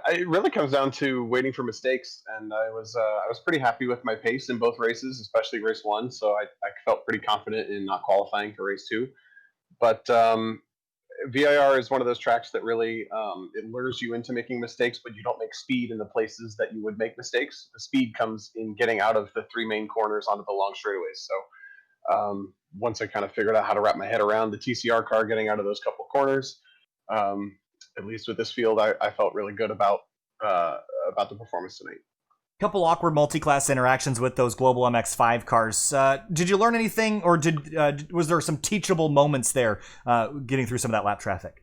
It really comes down to waiting for mistakes, and I was pretty happy with my pace in both races, especially race 1. So I felt pretty confident in not qualifying for race 2. But VIR is one of those tracks that really it lures you into making mistakes, but you don't make speed in the places that you would make mistakes. The speed comes in getting out of the 3 main corners onto the long straightaways. So Once I kind of figured out how to wrap my head around the TCR car getting out of those couple corners, at least with this field, I felt really good about the performance tonight. Couple awkward multi-class interactions with those global MX-5 cars. Did you learn anything, or was there some teachable moments there getting through some of that lap traffic?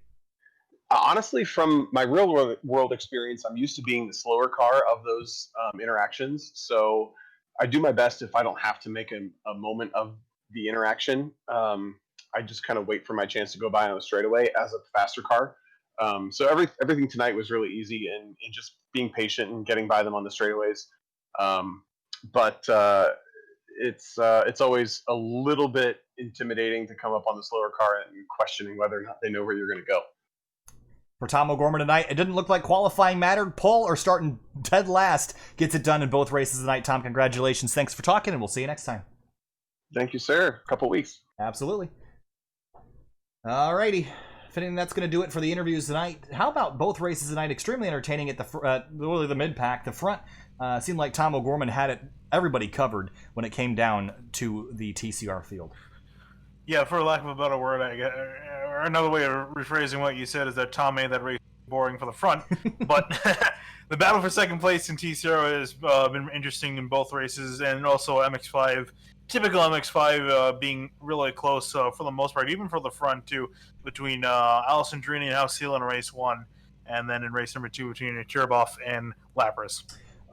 Honestly, from my real world experience, I'm used to being the slower car of those interactions. So I do my best if I don't have to make a moment of the interaction. I just kind of wait for my chance to go by on the straightaway as a faster car. So everything tonight was really easy and just being patient and getting by them on the straightaways. But it's always a little bit intimidating to come up on the slower car and questioning whether or not they know where you're going to go. For Tom O'Gorman tonight, it didn't look like qualifying mattered. Pole or starting dead last gets it done in both races tonight. Tom, congratulations. Thanks for talking, and we'll see you next time. Thank you, sir. Couple weeks. Absolutely. Alrighty. Fitting that's going to do it for the interviews tonight. How about both races tonight? Extremely entertaining at really the mid-pack. The front seemed like Tom O'Gorman had everybody covered when it came down to the TCR field. Yeah, for lack of a better word, or another way of rephrasing what you said is that Tom made that race boring for the front. But the battle for second place in TCR has been interesting in both races, and also MX-5. Typical MX-5 being really close for the most part, even for the front too, between Allison Drini and House Seal in race 1, and then in race number 2 between Cherboff and Lapras.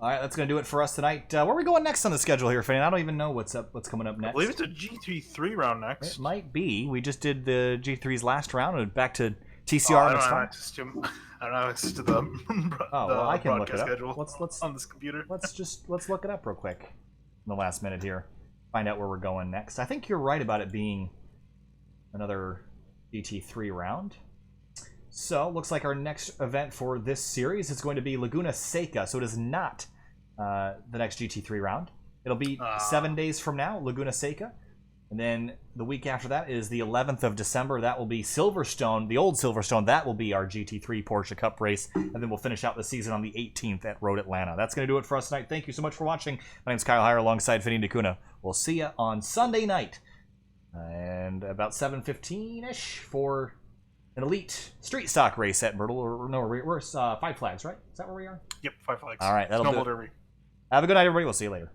All right, that's going to do it for us tonight. Where are we going next on the schedule here, Fanny? I don't even know what's coming up next. I believe it's a GT3 round next. It might be. We just did the G3's last round and back to TCR. I don't know. It's just the I can look it up. Schedule let's on this computer. Let's look it up real quick in the last minute here. Find out where we're going next. I think you're right about it being another GT3 round. So, looks like our next event for this series is going to be Laguna Seca. So it is not the next GT3 round. It'll be 7 days from now, Laguna Seca. And then the week after that is the 11th of December. That will be Silverstone, the old Silverstone. That will be our GT3 Porsche Cup race. And then we'll finish out the season on the 18th at Road Atlanta. That's going to do it for us tonight. Thank you so much for watching. My name's Kyle Heyer alongside Vinny DeCuna. We'll see you on Sunday night. And about 7:15-ish for an elite street stock race at Myrtle. We're Five Flags, right? Is that where we are? Yep, Five Flags. All right, that'll do it. Derby. Have a good night, everybody. We'll see you later.